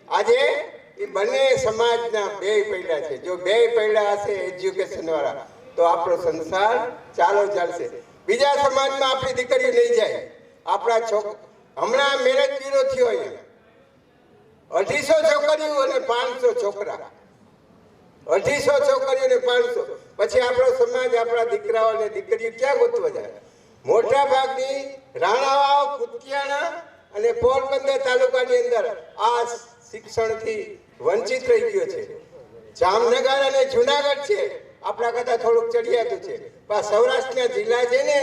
આજે એ બંને સમાજના બે પૈડા છે. જો બે પૈડા હશે એજ્યુકેશન વાળા તો આપણો સંસાર ચાલશે. બીજા સમાજમાં આપણી દીકરી નહીં જાય. આપણા હમણાં મેરેજ બ્યુરો થયો અહીંયા, 250 છોકરીઓ અને 500 છોકરા. 250 છોકરીઓ અને 500. પછી આપણો સમાજ, આપણા દીકરાઓ અને દીકરીઓ ક્યાં ગોતવા જાય? મોટા ભાગની રાણાવાવ, કુતિયાણા અને પોરબંદર તાલુકાની અંદર આ શિક્ષણથી વંચિત રહી ગયો છે. જામનગર અને જુનાગઢ છે આપણા કરતા થોડુંક ચડિયાતું છે, પણ સૌરાષ્ટ્રના જિલ્લા છે ને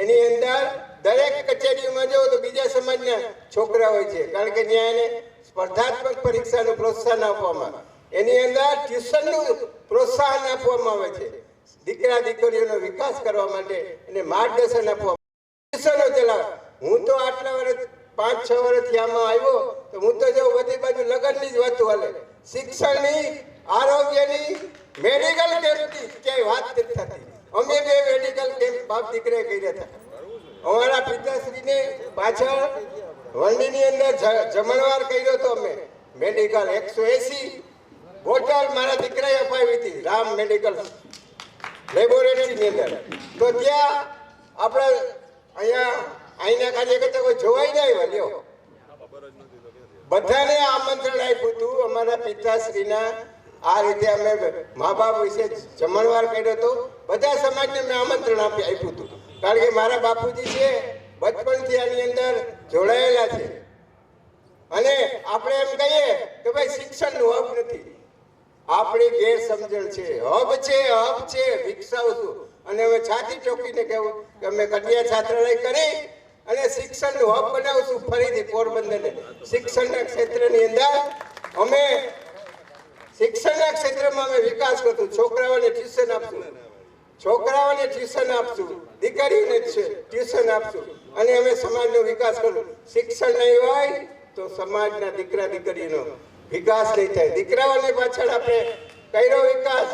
એની અંદર દરેક કચેરીઓમાં જો તો બીજા સમાજના છોકરા હોય છે. કારણ કે ત્યાં એને સ્પર્ધાત્મક પરીક્ષાનું પ્રોત્સાહન આપવામાં, એની અંદર ટ્યુશનનું પ્રોત્સાહન આપવામાં આવે છે. દીકરા દીકરીઓનો વિકાસ કરવા માટે એને માર્ગદર્શન આપવા ટ્યુશનો ચલાવે. હું તો આટલા વર્ષ 5-6 વર્ષથી આમાં આવ્યો તો હું તો જો બધી બાજુ લગ્નની જ વાતો હાલે. શિક્ષણની, આરોગ્યની, મેડિકલ કેમ્પની ક્યાંય વાત નથી થતી. અમે 2 મેડિકલ કેમ્પ બાપ દીકરાએ કર્યા હતા. અમારા પિતાશ્રીને પાછળ વંડીની અંદર જમણવાર કર્યો હતો અમે. મેડિકલ 180 બોટલ મારા દીકરાએ અપાવી હતી રામ મેડિકલ લેબોરેટરીની અંદર. તો ત્યાં આપણે અહીંના ખાલી કરતા કોઈ જોવાઈ જાય લ્યો. બધાને આમંત્રણ આપ્યું હતું અમારા પિતાશ્રીના. આ રીતે અમે મા બાપ વિશે જમણવાર કર્યો હતો. બધા સમાજને મેં આમંત્રણ આપ્યું હતું, કારણ કે મારા બાપુજી છે બચપણથી આની અંદર જોડાયેલા છે. અને આપણે એમ કહીએ કે ભાઈ શિક્ષણનું હબ નથી, આપણી ગેરસમજણ છે. હબ છે વિકસાવશું. અને હવે છાતી ચોકીને કહેવું કે અમે કન્યા છાત્રાલય કરી અને શિક્ષણનું હબ બનાવશું ફરીથી પોરબંદરને. શિક્ષણના ક્ષેત્રની અંદર અમે શિક્ષણના ક્ષેત્રમાં અમે વિકાસ કરશું. છોકરાઓને ટ્યુશન આપશું, દીકરીઓને ટ્યુશન આપશું અને અમે સમાજનો વિકાસ કરશું. શિક્ષણ નહીં હોય તો સમાજના દીકરા દીકરીનો વિકાસ નહીં થાય. દીકરાઓને પાછળ આપણે કર્યો વિકાસ,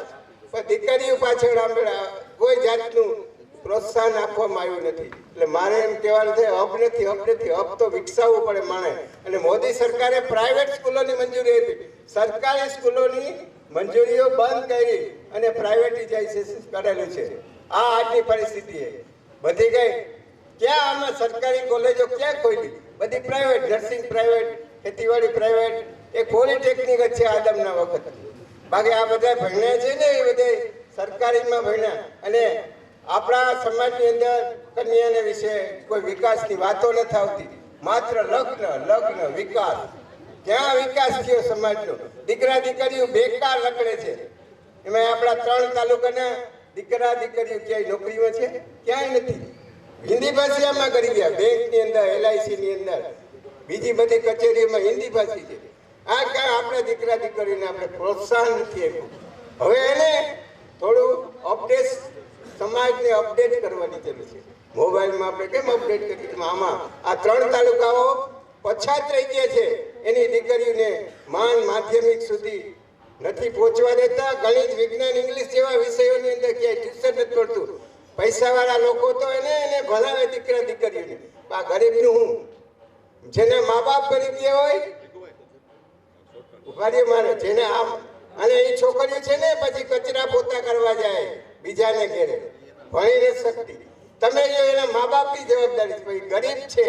પણ દીકરીઓ પાછળ આપણે કોઈ જાતનું પ્રોત્સાહન આપવામાં આવ્યું નથી. એટલે મારે એમ કહેવાનું છે, હબ તો વિકસાવવું પડે માણે. અને મોદી સરકારે પ્રાઇવેટ સ્કૂલોની મંજૂરી આપી, સરકારી સ્કૂલોની મંજૂરીઓ બંધ કરી અને પ્રાઇવેટાઇઝેશન કરેલું છે. આ આજની પરિસ્થિતિ બધી ગઈ. ક્યાં આમાં સરકારી કોલેજો ક્યાં ખોલી? બધી પ્રાઇવેટ, નર્સિંગ પ્રાઇવેટ, ખેતીવાડી પ્રાઇવેટ, એક પોલિટેકનિક જ છે આદમના વખત. બાકી આ બધા ભણ્યા છે ને એ બધા સરકારીમાં ભણ્યા. અને આપણા સમાજની અંદર કન્યાને વિશે કોઈ વિકાસની વાતો નથી આવતી. માત્ર લગ્ન વિકાસ. ક્યાં વિકાસ થયો સમાજનો? દીકરા દીકરીઓ બેકાર રખડે છે. એમાં આપણા 3 તાલુકાના દીકરા દીકરીઓ ક્યાંય નોકરીમાં છે? ક્યાંય નથી. હિન્દી ભાષામાં કરી ગયા. બેંકની અંદર, LICની અંદર, બીજી બધી કચેરીઓમાં હિન્દી ભાષી છે. આ કાંઈ આપણા દીકરા દીકરીઓને આપણે પ્રોત્સાહન નથી આપ્યું. હવે એને થોડું સમાજને અપડેટ કરવાની જરૂર છે. મોબાઈલમાં આપણે કેમ અપડેટ કરીએ? આમાં આ 3 તાલુકાઓ પછાત રહી ગયા છે. એની દીકરીઓને માધ્યમિક સુધી નથી પહોંચવા દેતા. ગણિત, વિજ્ઞાન, ઇંગ્લિશ જેવા વિષયોની અંદર ક્યાંય ટ્યુશન નથી પડતું. પૈસાવાળા લોકો તો એને ભણાવે દીકરા દીકરીઓને. આ ગરીબનું હું, જેને મા બાપ ગરીબ હોય ઉપાડી મારે, જેને આમ. અને એ છોકરીઓ છે ને પછી કચરા પોતા કરવા જાય બીજાને ઘેરે, ભણી નથી શકતી. તમે જો એના મા બાપની જવાબદારી છે.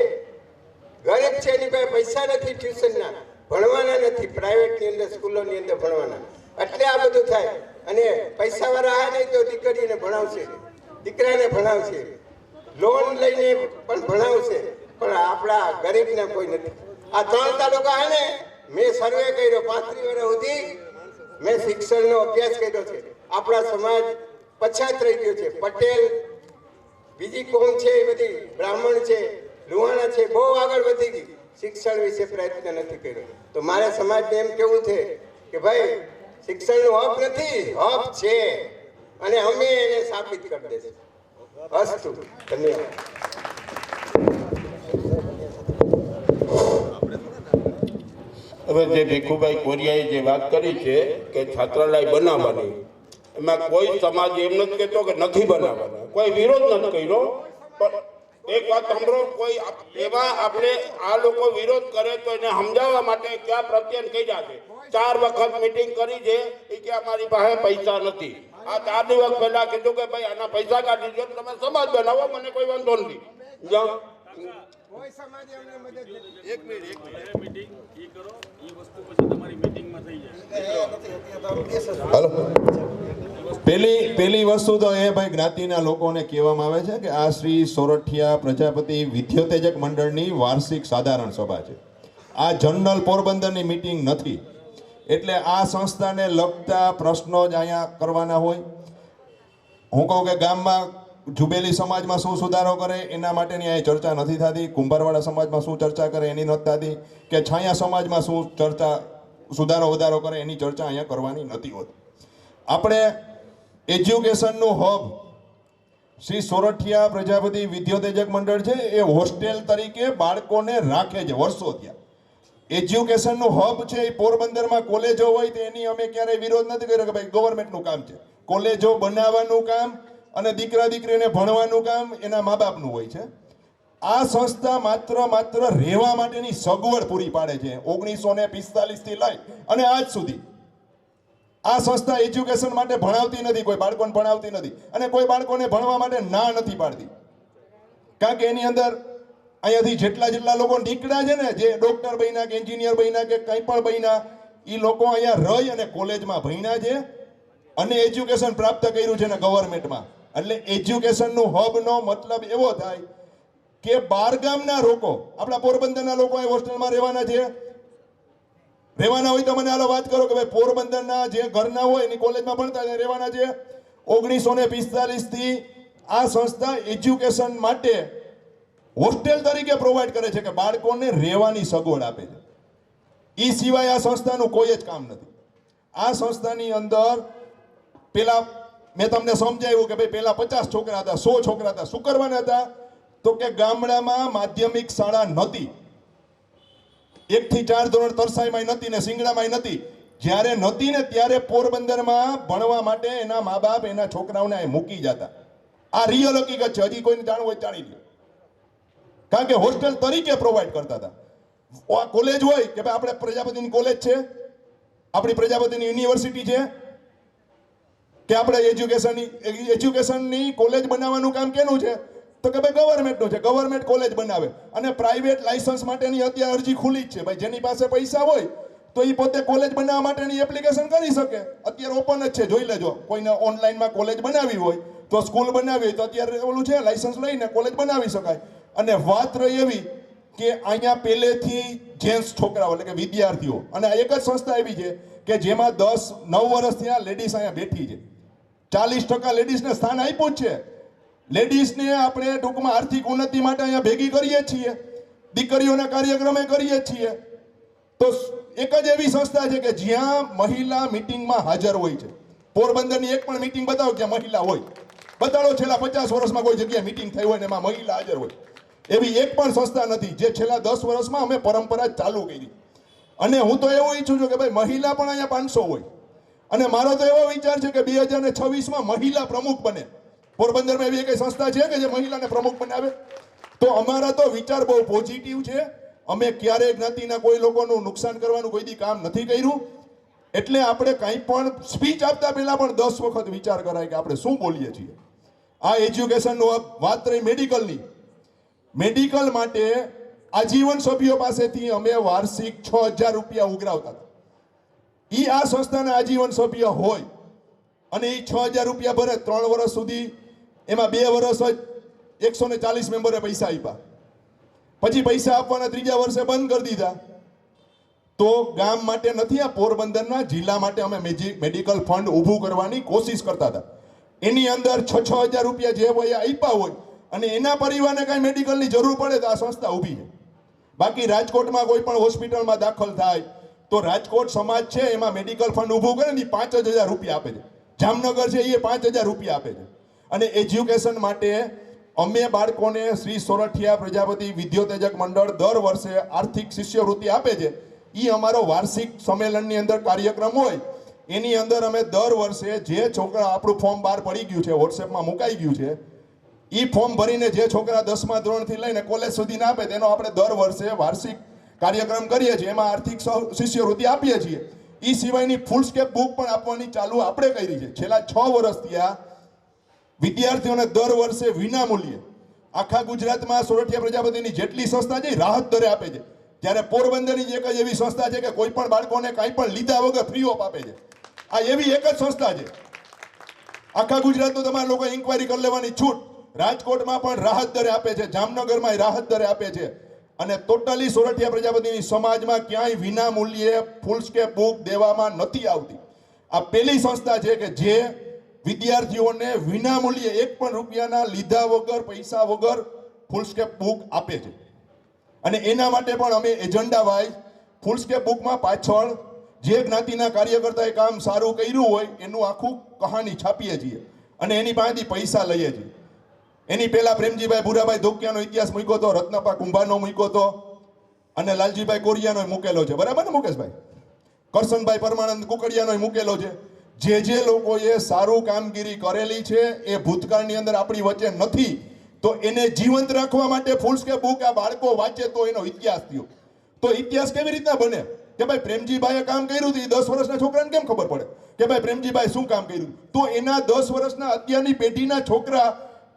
ગરીબ છે એની પાસે પૈસા નથી, ટ્યુશનના ભણવાના નથી, પ્રાઇવેટની અંદર સ્કૂલોની અંદર ભણવાના. એટલે આ બધું થાય. અને પૈસાવાળા આ નહીં તો દીકરીને ભણાવશે, દીકરાને ભણાવશે, લોન લઈને પણ ભણાવશે, પણ આપણા ગરીબને કોઈ નથી. આ 3 તાલુકા હે ને, મેં સર્વે કર્યો 35 વર્ષ સુધી મેં શિક્ષણનો અભ્યાસ કર્યો છે. આપણા સમાજ પછાત રહી ગયો છે. પટેલ, બીજી કોમ છે એ બધી, બ્રાહ્મણ છે, લુહાણા છે, બહુ આગળ વધી ગઈ. શિક્ષણ વિશે પ્રયત્ન નથી કર્યો. તો મારે સમાજને એમ કેવું છે કે ભાઈ શિક્ષણનો હક નથી, હક છે અને અમે એને સાબિત કરી દઈશું. અસ્તુ. ધન્યવાદ. હવે જે ભીખુભાઈ કોરિયાએ જે વાત કરી છે કે છાત્રાલય બનાવવાની, એમાં કોઈ સમાજ એમ નથી કહેતો કે નથી બનાવવાના, કોઈ વિરોધ નથી કર્યો. પણ એક વાત સાંભળો, કોઈ એવા આપણે આ લોકો વિરોધ કરે તો એને સમજાવવા માટે ક્યાં પ્રત્યન કર્યા છે. 4 વખત મીટિંગ કરી છે એ કે અમારી પાસે પૈસા નથી. આ 4 દિવસ પહેલા કીધું કે ભાઈ આના પૈસા કાઢી દો, તમે સમાજ બનાવો, મને કોઈ વાંધો નથી. કોઈ સમાજે અમને મદદ નથી. એક મિનિટ મીટિંગ ઈ કરો, ઈ વસ્તુ પછી તમારી મીટિંગમાં થઈ જાય. હાલો. પહેલી વસ્તુ તો એ ભાઈ જ્ઞાતિના લોકોને કહેવામાં આવે છે કે આ શ્રી સોરઠિયા પ્રજાપતિ વિદ્યોતેજક મંડળની વાર્ષિક સાધારણ સભા છે. આ જનરલ પોરબંદરની મીટિંગ નથી. એટલે આ સંસ્થાને લગતા પ્રશ્નો જ અહીંયા કરવાના હોય. હું કહું કે ગામમાં જુબેલી સમાજમાં શું સુધારો કરે એના માટેની અહીં ચર્ચા નથી થતી. કુંભારવાડા સમાજમાં શું ચર્ચા કરે એની નથી થતી. કે છાયા સમાજમાં શું સુધારો વધારો કરે એની ચર્ચા અહીંયા કરવાની નથી હોતી. આપણે એજ્યુકેશનનું હબ શ્રી સોરઠિયા પ્રજાપતિ વિદ્યોતેજક મંડળ છે એ હોસ્ટેલ તરીકે બાળકોને રાખે છે વર્ષો. ત્યાં એજ્યુકેશનનું હબ છે એ પોરબંદરમાં કોલેજો હોય તો એની અમે ક્યારેય વિરોધ નથી કર્યો કે ભાઈ ગવર્મેન્ટનું કામ છે. કોલેજો બનાવવાનું કામ અને દીકરા દીકરીને ભણવાનું કામ એના મા બાપનું હોય છે. આ સંસ્થા માત્ર રહેવા માટેની સગવડ પૂરી પાડે છે. 1945 થી લઈ અને આજ સુધી આ સંસ્થા એજ્યુકેશન માટે ભણાવતી નથી, કોઈ બાળકોને ભણાવતી નથી અને કોઈ બાળકોને ભણવા માટે ના નથી પાડતી. કારણ કે એની અંદર અહીંયાથી જેટલા લોકો નીકળ્યા છે ને, જે ડોક્ટર બન્યા કે એન્જિનિયર બન્યા કે કંઈ પણ બન્યા, એ લોકો અહીંયા રહી અને કોલેજમાં ભણ્યા છે અને એજ્યુકેશન પ્રાપ્ત કર્યું છે ને ગવર્મેન્ટમાં. એટલે એજ્યુકેશનનું હબનો મતલબ એવો થાય કે બહારગામના લોકો, આપણા પોરબંદરના લોકો અહીં હોસ્ટેલમાં રહેવાના છે. રહેવાના હોય તો મને હાલો વાત કરો કે ભાઈ પોરબંદરના જે ઘરના હોય એની કોલેજમાં ભણતા રહેવાના છે. 1945 થી આ સંસ્થા એજ્યુકેશન માટે હોસ્ટેલ તરીકે પ્રોવાઈડ કરે છે કે બાળકોને રહેવાની સગવડ આપે છે. એ સિવાય આ સંસ્થાનું કોઈ જ કામ નથી. આ સંસ્થાની અંદર પેલા મેં તમને સમજાવ્યું કે ભાઈ પેલા 50 છોકરા હતા, 100 છોકરા હતા. શું કરવાના હતા? તો કે ગામડામાં માધ્યમિક શાળા નહોતી, 1 થી 4 ધોરણ તરસાઈમાં નથી ને સિંગડામાં નથી. જ્યારે નહોતી ને ત્યારે પોરબંદરમાં ભણવા માટે એના મા બાપ એના છોકરાઓને અહીં મૂકી જતા. આ રિયલ હકીકત છે. હજી કોઈને જાણવું હોય જાણી લો. કારણ કે હોસ્ટેલ તરીકે પ્રોવાઈડ કરતા હતા. આ કોલેજ હોય કે ભાઈ આપણે પ્રજાપતિની કોલેજ છે, આપણી પ્રજાપતિની યુનિવર્સિટી છે કે આપણે એજ્યુકેશનની કોલેજ બનાવવાનું કામ કેનું છે? તો કે ભાઈ ગવર્મેન્ટનું છે. ગવર્મેન્ટ કોલેજ બનાવે અને પ્રાઇવેટ લાયસન્સ માટેની અત્યારે અરજી ખુલ્લી જ છે. ભાઈ જેની પાસે પૈસા હોય તો એ પોતે કોલેજ બનાવવા માટેની એપ્લિકેશન કરી શકે. અત્યારે ઓપન જ છે, જોઈ લેજો. કોઈને ઓનલાઈનમાં કોલેજ બનાવવી હોય તો સ્કૂલ બનાવવી હોય તો અત્યારે ઓલું છે, લાયસન્સ લઈને કોલેજ બનાવી શકાય. અને વાત રહી એવી કે અહીંયા પહેલેથી જેન્ટ્સ છોકરાઓ એટલે કે વિદ્યાર્થીઓ, અને આ એક જ સંસ્થા એવી છે કે જેમાં 9 વર્ષથી આ લેડીઝ અહીંયા બેઠી છે. 40% લેડીઝને સ્થાન આપ્યું જ છે. લેડીઝને આપણે ટૂંકમાં આર્થિક ઉન્નતિ માટે અહીંયા ભેગી કરીએ છીએ, દીકરીઓના કાર્યક્રમે કરીએ છીએ. તો એક જ એવી સંસ્થા છે કે જ્યાં મહિલા મિટિંગમાં હાજર હોય છે. પોરબંદરની એક પણ મિટિંગ બતાવો જ્યાં મહિલા હોય, બતાડો છેલ્લા 50 વર્ષમાં કોઈ જગ્યાએ મિટિંગ થઈ હોય ને એમાં મહિલા હાજર હોય. એવી એક પણ સંસ્થા નથી. જે છેલ્લા 10 વર્ષમાં અમે પરંપરા ચાલુ કરી. અને હું તો એવું ઈચ્છું છું કે ભાઈ મહિલા પણ અહીંયા 500 હોય. અને મારો તો એવો વિચાર છે કે 2026માં મહિલા પ્રમુખ બને. પોરબંદરમાં એવી એક સંસ્થા છે કે જે મહિલાને પ્રમુખ બનાવે. તો અમારા તો વિચાર બહુ પોઝિટિવ છે. અમે ક્યારેય જ્ઞાતિના કોઈ લોકોનું નુકસાન કરવાનું કોઈ દી કામ નથી કર્યું. એટલે આપણે કંઈ પણ સ્પીચ આપતા પહેલા પણ 10 વખત વિચાર કરાય કે આપણે શું બોલીએ છીએ. આ એજ્યુકેશનનું વાત રહી મેડિકલની. મેડિકલ માટે આજીવન સભ્યો પાસેથી અમે વાર્ષિક 6000 રૂપિયા ઉઘરાવતા હતા. એ આ સંસ્થાના આજીવન સભ્ય હોય અને એ 6000 રૂપિયા ભરે 3 વર્ષ સુધી, એમાં 2 વર્ષ જ 140 મેમ્બરે પૈસા આપ્યા. પછી પૈસા આપવાના 3જા વર્ષે બંધ કરી દીધા. તો ગામ માટે નથી, આ પોરબંદરના જિલ્લા માટે અમે મેડિકલ ફંડ ઊભું કરવાની કોશિશ કરતા હતા. એની અંદર 6-6000 રૂપિયા જે હોય આપ્યા હોય અને એના પરિવારને કાંઈ મેડિકલની જરૂર પડે તો આ સંસ્થા ઊભી છે. બાકી રાજકોટમાં કોઈ પણ હોસ્પિટલમાં દાખલ થાય તો રાજકોટ સમાજ છે એમાં મેડિકલ ફંડ ઊભું કરે ને 5000 રૂપિયા આપે છે. જામનગર છે એ 5000 રૂપિયા આપે છે. અને એજ્યુકેશન માટે અમે બાળકોને શ્રી સોરઠિયા પ્રજાપતિ વિદ્યોતેજક મંડળ દર વર્ષે આર્થિક શિષ્યવૃત્તિ આપે છે. એ અમારો વાર્ષિક સંમેલનની અંદર કાર્યક્રમ હોય. એની અંદર અમે દર વર્ષે જે છોકરા, આપણું ફોર્મ બહાર પડી ગયું છે, વોટ્સએપમાં મુકાઈ ગયું છે, એ ફોર્મ ભરીને જે છોકરા 10મા ધોરણથી લઈને કોલેજ સુધી આપે તેનો આપણે દર વર્ષે વાર્ષિક કાર્યક્રમ કરીએ છીએ. એમાં આર્થિક શિષ્યવૃત્તિ આપીએ છીએ. એ સિવાયની ફૂલ સ્કેપ બુક પણ આપવાની ચાલુ આપણે કરી છે. છેલ્લા 6 વર્ષથી આ વિદ્યાર્થીઓને દર વર્ષે વિનામૂલ્યે આખા ગુજરાતમાં સોરઠિયા પ્રજાપતિની જેટલી સંસ્થા છે રાહત દરે આપે છે. જ્યારે પોરબંદરની જ એક જ એવી સંસ્થા છે કે કોઈ પણ બાળકોને કાંઈ પણ લીધા વગર ફ્રી ઓફ આપે છે. આ એવી એક જ સંસ્થા છે. આખા ગુજરાતનું તમારા લોકો ઇન્કવાયરી કરી લેવાની છૂટ. રાજકોટમાં પણ રાહત દરે આપે છે, જામનગરમાં રાહત દરે આપે છે. અને ટોટલી સોરઠિયા પ્રજાપતિની સમાજમાં ક્યાંય વિના મૂલ્યે ફૂલ સ્કેપ બુક દેવામાં નથી આવતી. આ પહેલી સંસ્થા છે કે જે વિદ્યાર્થીઓને વિના મૂલ્યે 1 પણ રૂપિયાના લીધા વગર, પૈસા વગર ફૂલ સ્કેપ બુક આપે છે. અને એના માટે પણ અમે એજન્ડા વાઇઝ ફૂલ સ્કેપ બુકમાં પાછળ જે જ્ઞાતિના કાર્યકર્તાએ કામ સારું કર્યું હોય એનું આખું કહાની છાપીએ છીએ અને એની પાસેથી પૈસા લઈએ છીએ. એની પહેલા પ્રેમજીભાઈ ભૂરાભાઈ ધોકિયાનો ઇતિહાસ મૂક્યો હતો, રત્નપા કુંભારનો મૂક્યો હતો અને લાલજીભાઈ કોરિયાનો મૂકેલો છે. બરાબર ને મુકેશભાઈ? કરશનભાઈ પરમાનંદ કુકડિયાનો મૂકેલો છે. જે લોકોએ સારું કામગીરી કરેલી છે એ ભૂતકાળની અંદર આપણી વચ્ચે નથી, તો એને જીવંત રાખવા માટે ફૂલ સ્કેપ બુક આ બાળકો વાંચે તો એનો ઇતિહાસ થયો. તો ઇતિહાસ કેવી રીતના બને કે ભાઈ પ્રેમજીભાઈએ કામ કર્યું હતું, એ 10 વર્ષના છોકરાને કેમ ખબર પડે? કે ભાઈ પ્રેમજીભાઈ શું કામ કર્યું, તો એના 10 વર્ષના અત્યારની પેઢીના છોકરા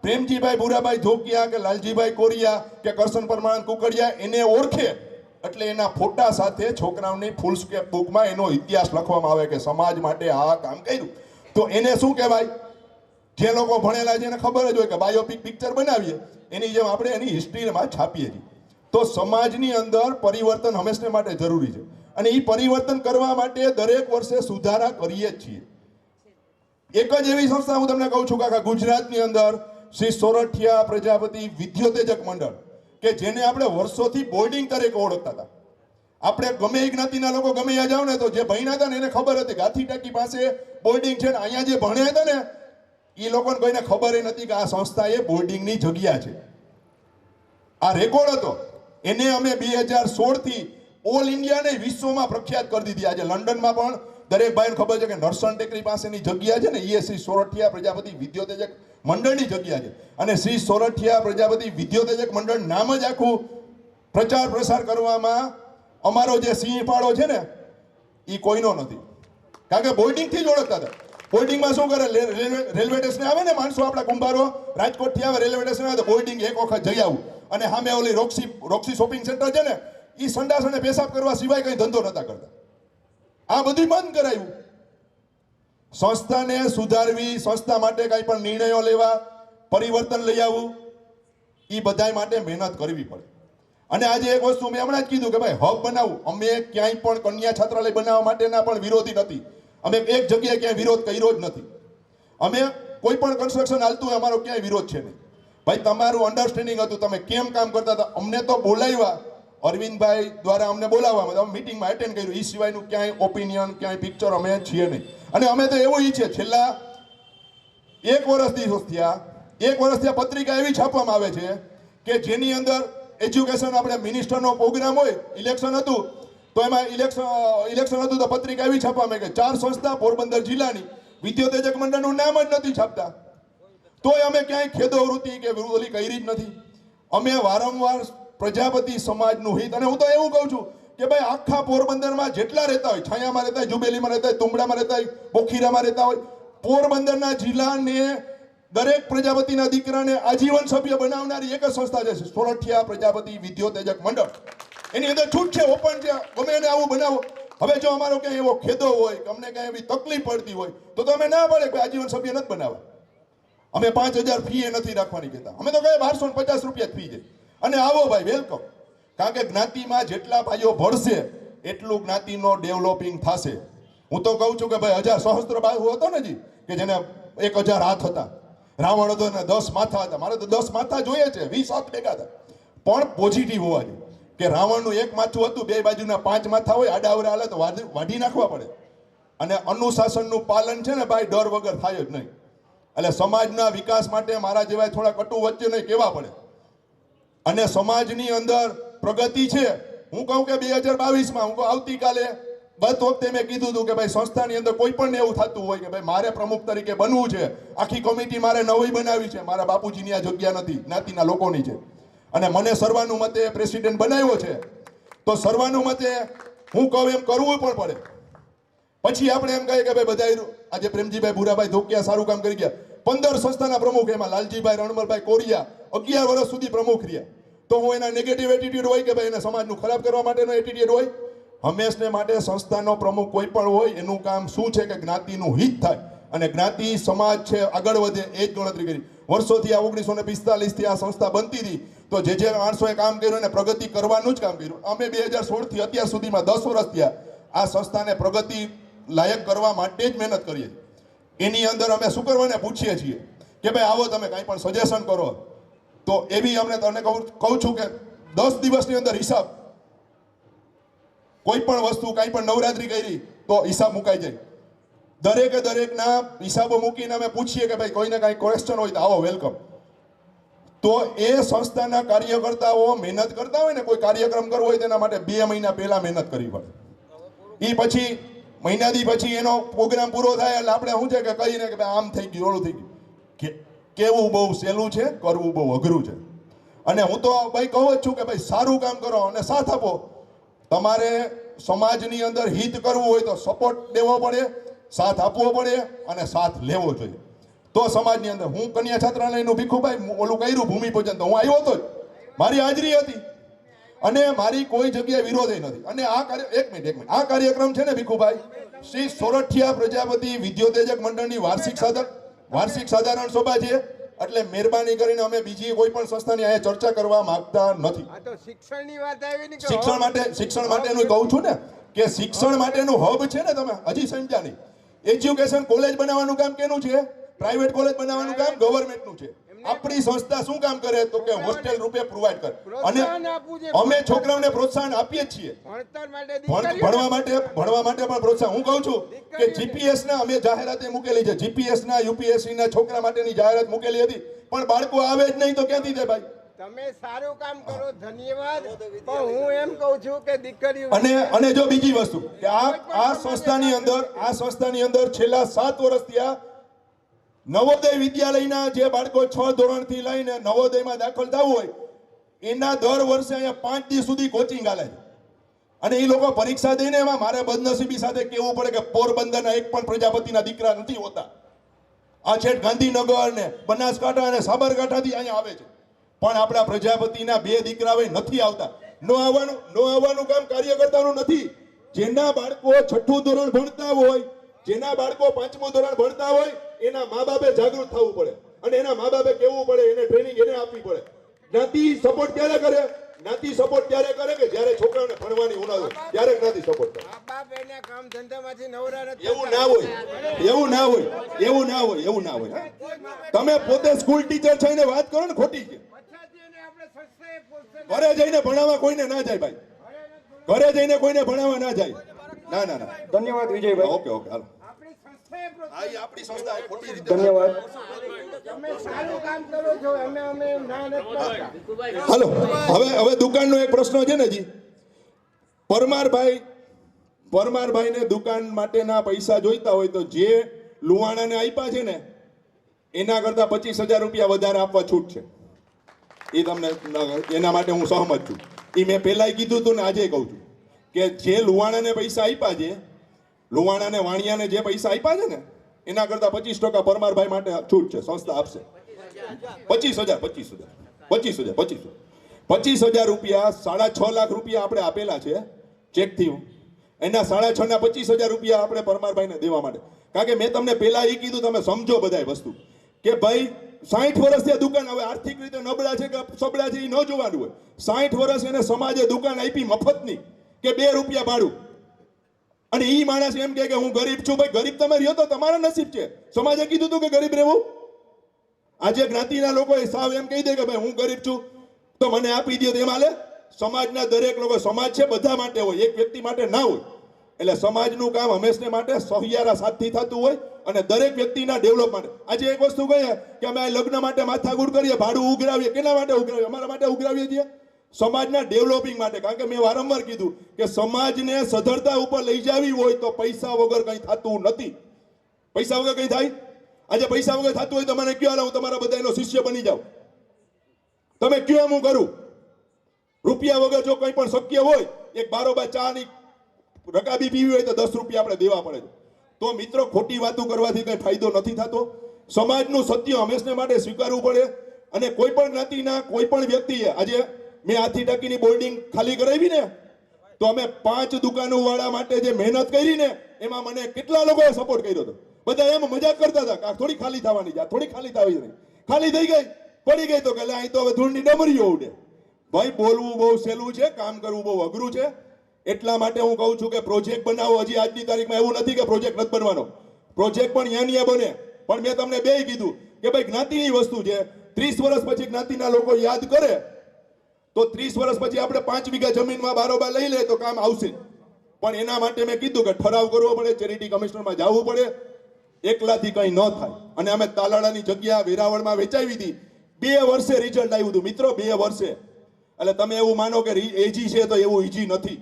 પ્રેમજીભાઈ ભૂરાભાઈ ધોકિયા કે લાલજીભાઈ કોરિયા કે કરશન પરમાનંદ કુકડિયા એને ઓળખે એટલે એના ફોટા સાથે છોકરાઓની ફૂલસ્કેપ બુકમાં એનો ઇતિહાસ લખવામાં આવે કે સમાજ માટે આ કામ કર્યું. તો એને શું કહેવાય? જે લોકો ભણેલા છે એને ખબર જ હોય કે બાયોપિક પિક્ચર બનાવીએ એની જેમ આપણે એની હિસ્ટ્રીમાં છાપીએ છીએ. તો સમાજની અંદર પરિવર્તન હંમેશા માટે જરૂરી છે અને એ પરિવર્તન કરવા માટે દરેક વર્ષે સુધારા કરીએ જ છીએ. એક જ એવી સંસ્થા હું તમને કહું છું કે આખા ગુજરાતની અંદર શ્રી સોરઠિયા પ્રજાપતિ વિદ્યોતેજક મંડળ કે જેને આપણે વર્ષોથી બોર્ડિંગ તરીકે ઓળખતા હતા. આપણે ગમે એ જ્ઞાતિના લોકો ગમે ત્યાં જાવ ને તો જે ભણ્યા હતા ને એને ખબર હતી ગાથી ટાંકી પાસે બોર્ડિંગ છે ને અહીંયા જે ભણ્યા હતા ને એ લોકોને કોઈને ખબર નથી કે આ સંસ્થા એ બોર્ડિંગની જગ્યા છે. આ રેકોર્ડ હતો એને અમે 2016 થી ઓલ ઇન્ડિયાને વિશ્વમાં પ્રખ્યાત કરી દીધી. આજે લંડનમાં પણ દરેક ભાઈને ખબર છે કે નરસણ ટેકરી પાસેની જગ્યા છે ને એ શ્રી સોરઠિયા પ્રજાપતિ વિદ્યોતેજક મંડળની જગ્યા છે અને શ્રી સોરઠિયા પ્રજાપતિ વિદ્યોતેજક મંડળ નામ જ આખું પ્રચાર પ્રસાર કરવામાં અમારો જે સિંહ ફાળો છે ને એ કોઈનો નથી. કારણ કે બોર્ડિંગથી જ ઓળખતા હતા. બોર્ડિંગમાં શું કરે, રેલવે સ્ટેશન આવે ને માણસો આપણા કુંભારો રાજકોટથી આવે રેલવે સ્ટેશન આવે તો બોર્ડિંગ એક વખત જઈ આવું અને સામે ઓલી રોક્સી શોપિંગ સેન્ટર છે ને એ સંડાસ અને પેશાબ કરવા સિવાય કઈ ધંધો નતા કરતા. આ બધું બંધ કરાયું. સંસ્થાને સુધારવી, સંસ્થા માટે કઈ પણ નિર્ણયો લેવા, પરિવર્તન લઈ આવવું એ બધાય માટે મહેનત કરવી પડે. અને આજે એક વસ્તુ મેં હમણાં જ કીધું કે ભાઈ હબ બનાવવું. અમે ક્યાંય પણ કન્યા છાત્રાલય બનાવવા માટેના પણ વિરોધી નથી. અમે એક જગ્યાએ ક્યાંય વિરોધ કર્યો જ નથી. અમે કોઈ પણ કન્સ્ટ્રક્શન હાલતું હોય અમારો ક્યાંય વિરોધ છે નહીં. ભાઈ તમારું અન્ડરસ્ટેન્ડિંગ હતું, તમે કેમ કામ કરતા હતા, અમને તો બોલાવ્યા અરવિંદભાઈ દ્વારા અમને બોલાવવામાં, અમે મિટિંગમાં એટેન્ડ કર્યું. એ સિવાયનું ક્યાંય ઓપિનિયન ક્યાંય પિક્ચર અમે છીએ નહીં. અને અમે તો એવું ઈચ્છીએ છેલ્લા એક વર્ષથી પત્રિકા એવી છાપવામાં આવે છે કે જેની અંદર એજ્યુકેશન આપણે મિનિસ્ટરનો પ્રોગ્રામ હોય, ઇલેક્શન હતું તો એમાં ઇલેક્શન હતું તો પત્રિકા એવી છાપવામાં કે 4 સંસ્થા પોરબંદર જિલ્લાની વિદ્યોતેજક મંડળનું નામ જ નથી છાપતા. તોય અમે ક્યાંય ખેદોવૃત્તિ કે ઓલી કરી જ નથી. અમે વારંવાર પ્રજાપતિ સમાજનું હિત, અને હું તો એવું કહું છું કે ભાઈ આખા પોરબંદરમાં જેટલા રહેતા હોય, છાયામાં રહેતા હોય, જુબેલીમાં રહેતા હોય, તુંબડામાં રહેતા હોય, બોખીરામાં રહેતા હોય, પોરબંદરના જિલ્લાને દરેક પ્રજાપતિના દીકરાને આજીવન સભ્ય બનાવનારી એક જ સંસ્થા છે સોરઠિયા પ્રજાપતિ વિદ્યોતેજક મંડળ. એની અંદર છૂટ છે, ઓપન છે, ગમે એને આવું બનાવો. હવે જો અમારો ક્યાંય એવો ખેદો હોય કે અમને ક્યાંય એવી તકલીફ પડતી હોય તો અમે ના પડે કે આજીવન સભ્ય નથી બનાવવા. અમે 5000 ફી એ નથી રાખવાની કહેતા. અમે તો કહીએ 1250 રૂપિયા ફી છે અને આવો ભાઈ વેલકમ. કારણ કે જ્ઞાતિમાં જેટલા ભાઈઓ ભળશે એટલું જ્ઞાતિનો ડેવલપિંગ થશે. હું તો કહું છું કે ભાઈ 1000 સહસ્ત્ર બાહુ હતો ને જી કે જેને 1000 હાથ હતા, રાવણ હતો ને 10 માથા હતા. મારે તો 10 માથા જોઈએ છે, 20 હાથ ભેગા હતા. પણ પોઝિટિવ હોવા જોઈએ કે રાવણનું એક માથું હતું, બે બાજુના 5 માથા હોય, આડાવડા હાલે તો વાઢી નાખવા પડે. અને અનુશાસનનું પાલન છે ને ભાઈ ડર વગર થાય જ નહીં. એટલે સમાજના વિકાસ માટે મારા જેવા થોડા કટુ વચ્ચે નહીં કહેવા પડે. અને સમાજની અંદર પ્રગતિ છે. હું કહું કે 2022માં હું કહું આવતીકાલે ગત વખતે મેં કીધું હતું કે ભાઈ સંસ્થાની અંદર કોઈ પણ એવું થતું હોય કે ભાઈ મારે પ્રમુખ તરીકે બનવું છે, આખી કમિટી મારે નવી બનાવી છે, મારા બાપુજીની આ જગ્યા નથી, જ્ઞાતિના લોકોની છે, અને મને સર્વાનુમતે પ્રેસિડેન્ટ બનાવ્યો છે, તો સર્વાનુમતે હું કહું એમ કરવું પણ પડે. પછી આપણે એમ કહીએ કે ભાઈ બધા આજે પ્રેમજીભાઈ ભૂરાભાઈ ધોકિયા સારું કામ કરી ગયા, 15 સંસ્થાના પ્રમુખ, એમાં લાલજીભાઈ રણમલભાઈ કોરિયા 11 વર્ષ સુધી પ્રમુખ રહ્યા. તો હું એના નેગેટિવ એટીટ્યુડ હોય કે ભાઈ એને સમાજનું ખરાબ કરવા માટેનો એટીટ્યુડ હોય? હંમેશને માટે સંસ્થાનો પ્રમુખ કોઈ પણ હોય એનું કામ શું છે કે જ્ઞાતિનું હિત થાય અને જ્ઞાતિ સમાજ છે આગળ વધે એ જ ગણતરી કરી. વર્ષોથી આ 1945 થી આ સંસ્થા બનતી હતી તો જે માણસોએ કામ કર્યું એને પ્રગતિ કરવાનું જ કામ કર્યું. અમે 2016 થી અત્યાર સુધીમાં 10 વર્ષ થયા આ સંસ્થાને પ્રગતિ લાયક કરવા માટે જ મહેનત કરીએ. એની અંદર અમે શું કરવાને પૂછીએ છીએ કે ભાઈ આવો તમે કાંઈ પણ સજેશન કરો, તો એવી અમને તને કહું છું કે 10 દિવસની અંદર હિસાબ, કોઈ પણ વસ્તુ કાંઈ પણ નવરાત્રી કરી તો હિસાબ મુકાઈ જાય. દરેકના હિસાબો મૂકીને અમે પૂછીએ કે ભાઈ કોઈને કાંઈ ક્વેશ્ચન હોય તો આવો વેલકમ. તો એ સંસ્થાના કાર્યકર્તાઓ મહેનત કરતા હોય ને, કોઈ કાર્યક્રમ કરવો હોય તેના માટે 2 મહિના પહેલા મહેનત કરવી પડે. એ પછી મહિનાથી પછી એનો પ્રોગ્રામ પૂરો થાય એટલે આપણે શું છે કે કહીને કે ભાઈ આમ થઈ ગયું, ઓલું થઈ ગયું. કેવું બહુ સહેલું છે, કરવું બહુ અઘરું છે. અને હું તો ભાઈ કહું જ છું કે ભાઈ સારું કામ કરો અને સાથ આપો. તમારે સમાજની અંદર હિત કરવું હોય તો સપોર્ટ દેવો પડે, સાથ આપવો પડે અને સાથ લેવો જોઈએ. તો સમાજની અંદર હું કન્યા છાત્રાલયનું ભીખુભાઈ ઓલું કર્યું ભૂમિપૂજન તો હું આવ્યો હતો જ, મારી હાજરી હતી અને મારી કોઈ જગ્યાએ વિરોધ નથી. અને આ એક મિનિટ આ કાર્યક્રમ છે ને ભીખુભાઈ, શ્રી સોરઠિયા પ્રજાપતિ વિદ્યોતેજક મંડળની વાર્ષિક સાધારણ સભા છે. એટલે મહેરબાની કરીને અમે બીજી કોઈ પણ સંસ્થાની અહીંયા ચર્ચા કરવા માંગતા નથી. આ તો શિક્ષણની વાત આવી ને કે શિક્ષણ માટેનું કહું છું ને કે શિક્ષણ માટેનું હબ છે ને, તમે હજી સમજ્યા નહીં. એજ્યુકેશન કોલેજ બનાવવાનું કામ કેનું છે? પ્રાઇવેટ કોલેજ બનાવવાનું કામ ગવર્મેન્ટનું છે. આપણી સંસ્થા શું કામ કરે તો કે હોસ્ટેલ રૂપે પ્રોવાઈડ કરે. અને અમે છોકરાઓને પ્રોત્સાહન આપીએ જ છીએ ભણતર માટે ભણવા માટે પણ પ્રોત્સાહન. હું કહું છું કે જીપીએસ ના અમે જાહેરાત મૂકેલી છે, જીપીએસ ના યુપીએસસી ના છોકરા માટેની જાહેરાત મૂકેલી હતી, પણ બાળકો આવે જ નહીં તો ક્યાંથી થાય ભાઈ? તમે સારું કામ કરો, ધન્યવાદ. પણ હું એમ કહું છું કે દીકરીઓ અને જો બીજી વસ્તુ કે આ સંસ્થાની અંદર છેલ્લા 7 વર્ષથી આ નવોદય વિદ્યાલયના જે બાળકો 6 ધોરણથી લઈને નવોદયમાં દાખલ થવું હોય એના દર વર્ષે અહીંયા 5 દિવસ સુધી કોચિંગ આલે છે. અને એ લોકો પરીક્ષા દઈને એમાં મારે બદનસીબી સાથે કહેવું પડે કે પોરબંદરના એક પણ પ્રજાપતિના દીકરા નથી હોતા. આ છેક ગાંધીનગર ને બનાસકાંઠા અને સાબરકાંઠાથી અહીંયા આવે છે, પણ આપણા પ્રજાપતિના 2 દીકરા હોય નથી આવતા. નો આવવાનું કામ કાર્યકર્તાનું નથી. જેના બાળકો 6ઠું ધોરણ ભણતા હોય, જેના બાળકો 5મું ધોરણ ભણતા હોય, એના મા બાપે જાગૃત થવું પડે અને એના મા બાપે કહેવું પડે, એને ટ્રેનિંગ એને આપવી પડે. જ્ઞાતિ સપોર્ટ ક્યારે કરે? જ્ઞાતિ સપોર્ટ ત્યારે કરે કે જ્યારે છોકરાઓને ભણવાની ઉનાળ હોય ત્યારે જ્ઞાતિ સપોર્ટ કરે. બાપ એના કામ ધંધામાંથી નવરા નથી. એવું ના હોય. તમે પોતે સ્કૂલ ટીચર થઈને વાત કરો ને, ખોટી છે. ઘરે જઈને ભણાવવા કોઈને ના જાય ભાઈ, ઘરે જઈને કોઈને ભણાવવા ના જાય. ના. ધન્યવાદ વિજયભાઈ. ઓકે હાલો. આપણી સંસ્થા ખોટી રીતે ધન્યવાદ. તમે સારું કામ કરો છો, અમે ના નથી કરતા. હાલો હવે દુકાનનો એક પ્રશ્ન છે ને જી. પરમારભાઈને દુકાન માટેના પૈસા જોઈતા હોય તો જે લુવાણાને આપ્યા છે ને એના કરતા 25,000 રૂપિયા વધારે આપવા છૂટ છે. એ તમને એના માટે હું સહમત છું. એ મેં પહેલાંય કીધું હતું ને આજે કહું છું કે જે લુવાણાને પૈસા આપ્યા છે, લુવાણાને વાણિયાને જે પૈસા આપ્યા છે ને એના કરતા 25% પરમારભાઈ માટે છૂટ છે, સંસ્થા આપશે. 25,000 રૂપિયા, 6.5 લાખ રૂપિયા આપણે આપેલા છે ચેકથી. એના 6.5 ના 25,000 રૂપિયા આપણે પરમારભાઈને દેવા માટે. કારણ કે મેં તમને પહેલા એ કીધું, તમે સમજો બધાય વસ્તુ કે ભાઈ 60 વર્ષથી દુકાન, હવે આર્થિક રીતે નબળા છે કે સબળા છે એ ન જોવાનું હોય. 60 વર્ષ એને સમાજે દુકાન આપી મફતની કે 2 રૂપિયા ભાડું, અને ઈ માણસ એમ કે હું ગરીબ છું. ભાઈ ગરીબ તમે રહ્યો તો તમારા નસીબ છે. સમાજે કીધું હતું કે ગરીબ રહેવું? આજે જ્ઞાતિના લોકો સાવ એમ કહી દે કે ભાઈ હું ગરીબ છું તો મને આપી દો, એમ હાલે? સમાજના દરેક લોકો, સમાજ છે બધા માટે હોય, એક વ્યક્તિ માટે ના હોય. એટલે સમાજનું કામ હંમેશને માટે સહિયારા સાથથી થતું હોય અને દરેક વ્યક્તિના ડેવલપ માટે. આજે એક વસ્તુ કહીએ કે અમે લગ્ન માટે માથાકૂટ કરીએ, ભાડું ઉઘરાવીએ, કેના માટે ઉઘરાવીએ? અમારા માટે ઉઘરાવીએ છીએ, સમાજના ડેવલપિંગ માટે. કારણ કે મેં વારંવાર કીધું કે સમાજને સધરતા ઉપર લઈ જાવી હોય તો પૈસા વગર કંઈ થતું નથી. પૈસા વગર કંઈ થાય? આજે પૈસા વગર થતું હોય તો મને કયો, હાલો હું તમારા બધાનો શિષ્ય બની જાઉં. તમે કયો હું કરું? રૂપિયા વગર જો કંઈ પણ શક્ય હોય, એક બારોબાર ચાની રકાબી પીવી હોય તો 10 રૂપિયા આપણે દેવા પડે. તો મિત્રો ખોટી વાતો કરવાથી કંઈ ફાયદો નથી થતો. સમાજનું સત્ય હંમેશને માટે સ્વીકારવું પડે. અને કોઈ પણ જ્ઞાતિના કોઈ પણ વ્યક્તિએ, આજે મેં હાથી ટાંકીની બોર્ડિંગ ખાલી કરાવી ને તો અમે 5 દુકાનો વાળા માટે જે મહેનત કરી ને એમાં મને કેટલા લોકોએ સપોર્ટ કર્યો હતો. બધા એમ મજાક કરતા હતા કે થોડી ખાલી થવાની છે, થોડી ખાલી થવી નહીં. ખાલી થઈ ગઈ, પડી ગઈ તો કે અહીં તો હવે ધૂળની ડમરીઓ ઉડે. ભાઈ બોલવું બહુ સહેલું છે, કામ કરવું બહુ અઘરું છે. એટલા માટે હું કહું છું કે પ્રોજેક્ટ બનાવો. હજી આજની તારીખમાં એવું નથી કે પ્રોજેક્ટ નથી બનવાનો, પ્રોજેક્ટ પણ ન્યા બને. પણ મેં તમને બે કીધું કે ભાઈ જ્ઞાતિની વસ્તુ છે. 30 વર્ષ પછી જ્ઞાતિના લોકો યાદ કરે તો 30 વર્ષ પછી આપણે 5 વીઘા જમીનમાં બારોબાર લઈ લે તો કામ આવશે. પણ એના માટે મેં કીધું કે ઠરાવ કરવો પડે, ચેરિટી કમિશનરમાં જવું પડે. એકલાથી કંઈ ન થાય. અને અમે તાલાળાની જગ્યા વેરાવળમાં વેચાવી હતી, 2 વર્ષે રિઝલ્ટ આવ્યું હતું મિત્રો, 2 વર્ષે. એટલે તમે એવું માનો કે એજી છે તો એવું ઈજી નથી.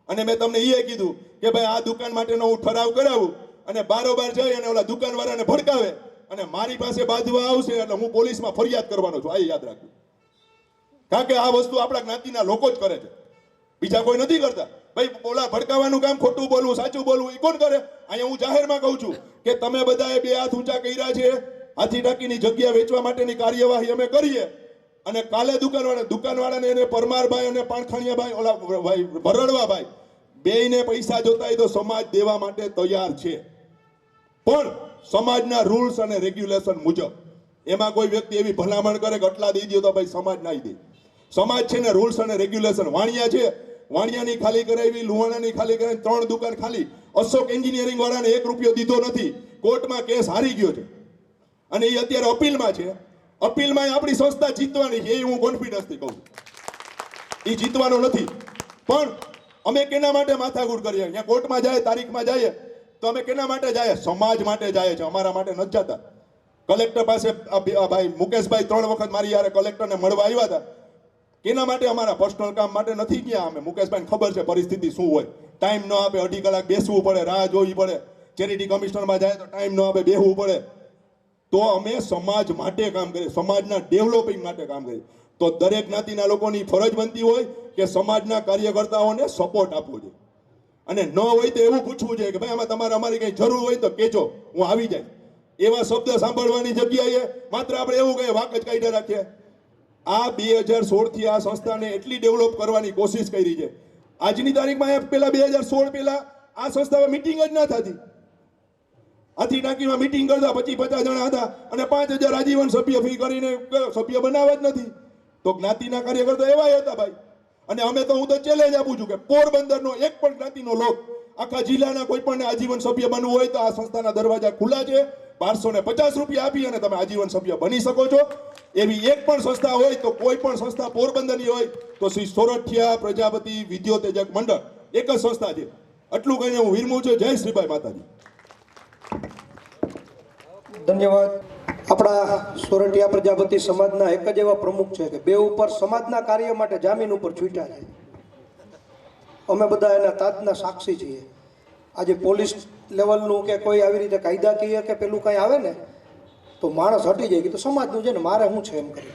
અને મેં તમને એ કીધું કે ભાઈ આ દુકાન માટેનો હું ઠરાવ કરાવું અને બારોબાર જઈ અને ઓલા દુકાનવાળાને ભડકાવે અને મારી પાસે બાંધવા આવશે એટલે હું પોલીસમાં ફરિયાદ કરવાનો છું. આ યાદ રાખવું. કારણ કે આ વસ્તુ આપણા જ્ઞાતિના લોકો જ કરે છે, બીજા કોઈ નથી કરતા. ભાઈ બોલા ભડકાવાનું કામ, ખોટું બોલવું સાચું બોલવું એ કોણ કરે? અહીંયા હું જાહેરમાં કહું છું કે તમે બધાએ 2 હાથ ઊંચા કર્યા છે, હાથી ટાંકીની જગ્યા વેચવા માટેની કાર્યવાહી અમે કરીએ અને કાલે દુકાનવાળાને એને પરમારભાઈ અને પાણખાણીયાભાઈ ઓલા ભાઈ ભરડવાભાઈ બેયને પૈસા જોતા હોય તો સમાજ દેવા માટે તૈયાર છે, પણ સમાજના રૂલ્સ અને રેગ્યુલેશન મુજબ. એમાં કોઈ વ્યક્તિ એવી ભલામણ કરે કે આટલા દઈ દો તો ભાઈ સમાજ ના દે. સમાજ છે ને રૂલ્સ અને રેગ્યુલેશન. વાણિયા છે, વાણિયાની ખાલી કરાવી, લુહાણાની ખાલી કરાવી, 3 દુકાન ખાલી. અશોક એન્જિનિયરિંગ વાળાને 1 રૂપિયો દીધો નથી, કોર્ટમાં કેસ હારી ગયો છે અને એ અત્યારે અપીલમાં છે. અપીલમાં આપણી સંસ્થા જીતવાની છે, એ હું કોન્ફિડન્સથી કહું છું. એ જીતવાનો નથી, પણ અમે કેના માટે માથાકૂટ કરીએ? અહીંયા કોર્ટમાં જાય, તારીખમાં જાય તો અમે કેના માટે જાય? સમાજ માટે જાય છે, અમારા માટે નથી જતા. કલેક્ટર પાસે ભાઈ મુકેશભાઈ 3 વખત મારી યારે કલેક્ટરને મળવા આવ્યા હતા. કેના માટે? અમારા પર્સનલ કામ માટે નથી ગયા અમે. મુકેશભાઈને ખબર છે પરિસ્થિતિ શું હોય. ટાઈમ ન આપે, 2.5 કલાક બેસવું પડે, રાહ જોવી પડે. ચેરિટી કમિશનરમાં જાય તો ટાઈમ ન આપે, બેસવું પડે. તો અમે સમાજ માટે કામ કરીએ, સમાજના ડેવલપિંગ માટે કામ કરીએ. તો દરેક જ્ઞાતિના લોકોની ફરજ બનતી હોય કે સમાજના કાર્યકર્તાઓને સપોર્ટ આપવો જોઈએ, અને ન હોય તો એવું પૂછવું જોઈએ કે ભાઈ આમાં તમારે અમારી કંઈ જરૂર હોય તો કહેજો, હું આવી જાય. એવા શબ્દ સાંભળવાની જગ્યાએ માત્ર આપણે એવું કહીએ, વાક જ કાઢી રાખીએ. આ 2016 થી આ સંસ્થાને એટલી ડેવલપ કરવાની કોશિશ કરી છે. આજની તારીખમાં પેલા 2016 પહેલા આ સંસ્થામાં મિટિંગ જ ના થતી. હાથી ટાંકીમાં મિટિંગ કરતા 25-50 જણા હતા અને 5,000 આજીવન સભ્ય ફી કરીને સભ્ય બનાવવા જ નથી. તો જ્ઞાતિના કાર્યકર્તા એવા હતા ભાઈ. અને અમે તો હું તો ચેલેન્જ આપું છું કે પોરબંદરનો એક પણ જ્ઞાતિનો લોક આખા જિલ્લાના કોઈ પણ આજીવન સભ્ય બનવું હોય તો આ સંસ્થાના દરવાજા ખુલ્લા છે. 1250 રૂપિયા આપી અને તમે આજીવન સભ્ય બની શકો છો. એવી એક પણ સંસ્થા હોય તો કોઈ પણ સંસ્થા પોરબંદરની હોય તો શ્રી સોરઠિયા પ્રજાપતિ વિદ્યોતેજક મંડળ એક જ સંસ્થા છે. આટલું કહીને હું વિરમું છું. જય શ્રીભાઈ માતાજી. ધન્યવાદ. આપણા સોરઠિયા પ્રજાપતિ સમાજના એક જ એવા પ્રમુખ છે કે 2 ઉપર સમાજના કાર્ય માટે જામીન ઉપર છૂટ્યા છે. અમે બધા એના તાજના સાક્ષી છીએ. આજે પોલીસ લેવલનું કે કોઈ આવી રીતે કાયદાકીય કે પેલું કંઈ આવે ને તો માણસ હટી જાય કે તો સમાજનું છે ને મારે શું છે એમ કરી.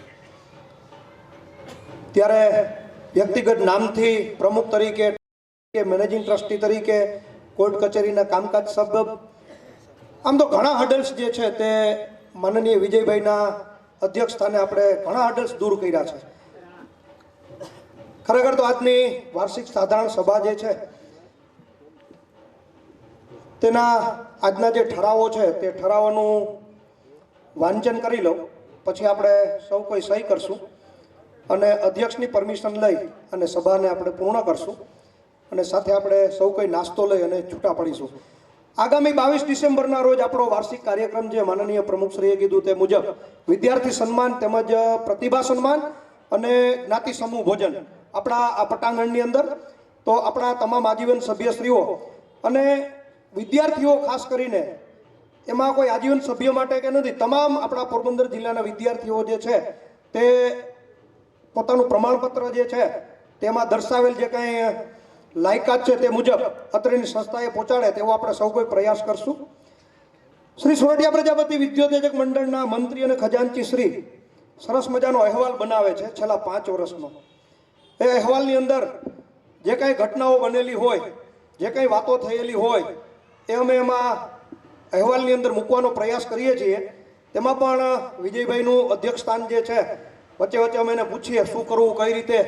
ત્યારે વ્યક્તિગત નામથી પ્રમુખ તરીકે કે મેનેજિંગ ટ્રસ્ટી તરીકે કોર્ટ કચેરીના કામકાજ સબબ આમ તો ઘણા હડલ્સ જે છે તે માનનીય વિજયભાઈના અધ્યક્ષ સ્થાને આપણે ઘણા હડલ્સ દૂર કર્યા છે. ખરેખર તો આજની વાર્ષિક સાધારણ સભા જે છે તેના આજના જે ઠરાવો છે તે ઠરાવોનું વાંચન કરી લો, પછી આપણે સૌ કોઈ સહી કરશું અને અધ્યક્ષની પરમિશન લઈ અને સભાને આપણે પૂર્ણ કરશું અને સાથે આપણે સૌ કોઈ નાસ્તો લઈ અને છૂટા પડીશું. આગામી 22 ડિસેમ્બરના રોજ આપણો વાર્ષિક કાર્યક્રમ છે. માનનીય પ્રમુખશ્રીએ કીધું તે મુજબ વિદ્યાર્થી સન્માન તેમજ પ્રતિભા સન્માન અને જ્ઞાતિ સમૂહ ભોજન આપણા આ પટાંગણની અંદર. તો આપણા તમામ આજીવન સભ્યશ્રીઓ અને વિદ્યાર્થીઓ ખાસ કરીને, એમાં કોઈ આજીવન સભ્ય માટે કે નથી, તમામ આપણા પોરબંદર જિલ્લાના વિદ્યાર્થીઓ જે છે તે પોતાનું પ્રમાણપત્ર જે છે તેમાં દર્શાવેલ જે કંઈ લાયકાત છે તે મુજબ અત્રેની સંસ્થાએ પહોંચાડે તેવો આપણે સૌ કોઈ પ્રયાસ કરશું. શ્રી સોરઠિયા પ્રજાપતિ વિદ્યોતેજક મંડળના મંત્રી અને ખજાનચી શ્રી સરસ મજાનો અહેવાલ બનાવે છે છેલ્લા 5 વર્ષનો. એ અહેવાલની અંદર જે કાંઈ ઘટનાઓ બનેલી હોય, જે કંઈ વાતો થયેલી હોય એ અમે એમાં અહેવાલની અંદર મૂકવાનો પ્રયાસ કરીએ છીએ. તેમાં પણ વિજયભાઈનું અધ્યક્ષ સ્થાન જે છે વચ્ચે વચ્ચે અમે એને પૂછીએ શું કરવું, કઈ રીતે.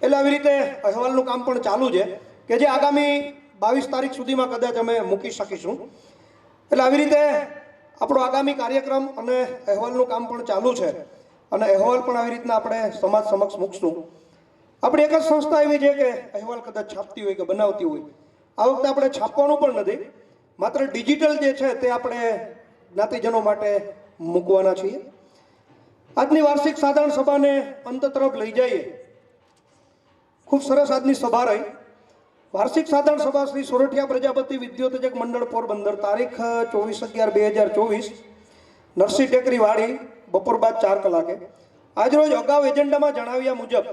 એટલે આવી રીતે અહેવાલનું કામ પણ ચાલુ છે કે જે આગામી 22 તારીખ સુધીમાં કદાચ અમે મૂકી શકીશું. એટલે આવી રીતે આપણો આગામી કાર્યક્રમ અને અહેવાલનું કામ પણ ચાલુ છે અને અહેવાલ પણ આવી રીતના આપણે સમાજ સમક્ષ મૂકશું. આપણી એક જ સંસ્થા એવી છે કે અહેવાલ કદાચ છાપતી હોય કે બનાવતી હોય. આ વખતે આપણે છાપવાનું પણ નથી, માત્ર ડિજિટલ જે છે તે આપણે જ્ઞાતિજનો માટે મૂકવાના છીએ. આજની વાર્ષિક સાધારણ સભાને અંત તરફ લઈ જઈએ. ખૂબ સરસ આજની સભા રહી. વાર્ષિક સાધારણ સભા શ્રી સોરઠિયા પ્રજાપતિ વિદ્યોતેજક મંડળ પોરબંદર, તારીખ 24/11/2024, નરસિંહ ટેકરી વાડી, બપોર બાદ 4 કલાકે. આજરોજ અગાઉ એજન્ડામાં જણાવ્યા મુજબ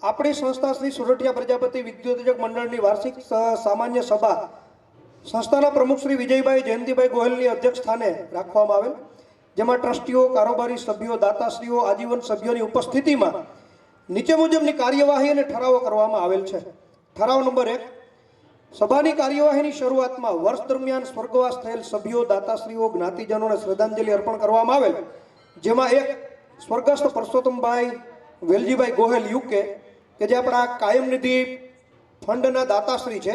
આપણી સંસ્થા શ્રી સોરઠિયા પ્રજાપતિ વિદ્યોતેજક મંડળની વાર્ષિક સામાન્ય સભા સંસ્થાના પ્રમુખ શ્રી વિજયભાઈ જયંતિભાઈ ગોહિલની અધ્યક્ષ સ્થાને રાખવામાં આવેલ, જેમાં ટ્રસ્ટીઓ, કારોબારી સભ્યો, દાતાશ્રીઓ, આજીવન સભ્યોની ઉપસ્થિતિમાં નીચે મુજબની કાર્યવાહી અને ઠરાવો કરવામાં આવેલ છે. ઠરાવ નંબર 1, સભાની કાર્યવાહીની શરૂઆતમાં વર્ષ દરમિયાન સ્વર્ગવાસ થયેલ સભ્યો, દાતાશ્રીઓ, જ્ઞાતિજનોને શ્રદ્ધાંજલિ અર્પણ કરવામાં આવેલ, જેમાં 1 સ્વર્ગસ્થ પરસોત્તમભાઈ વેલજીભાઈ ગોહેલ યુકે કે જે આપણા કાયમ નિધિ ફંડના દાતાશ્રી છે,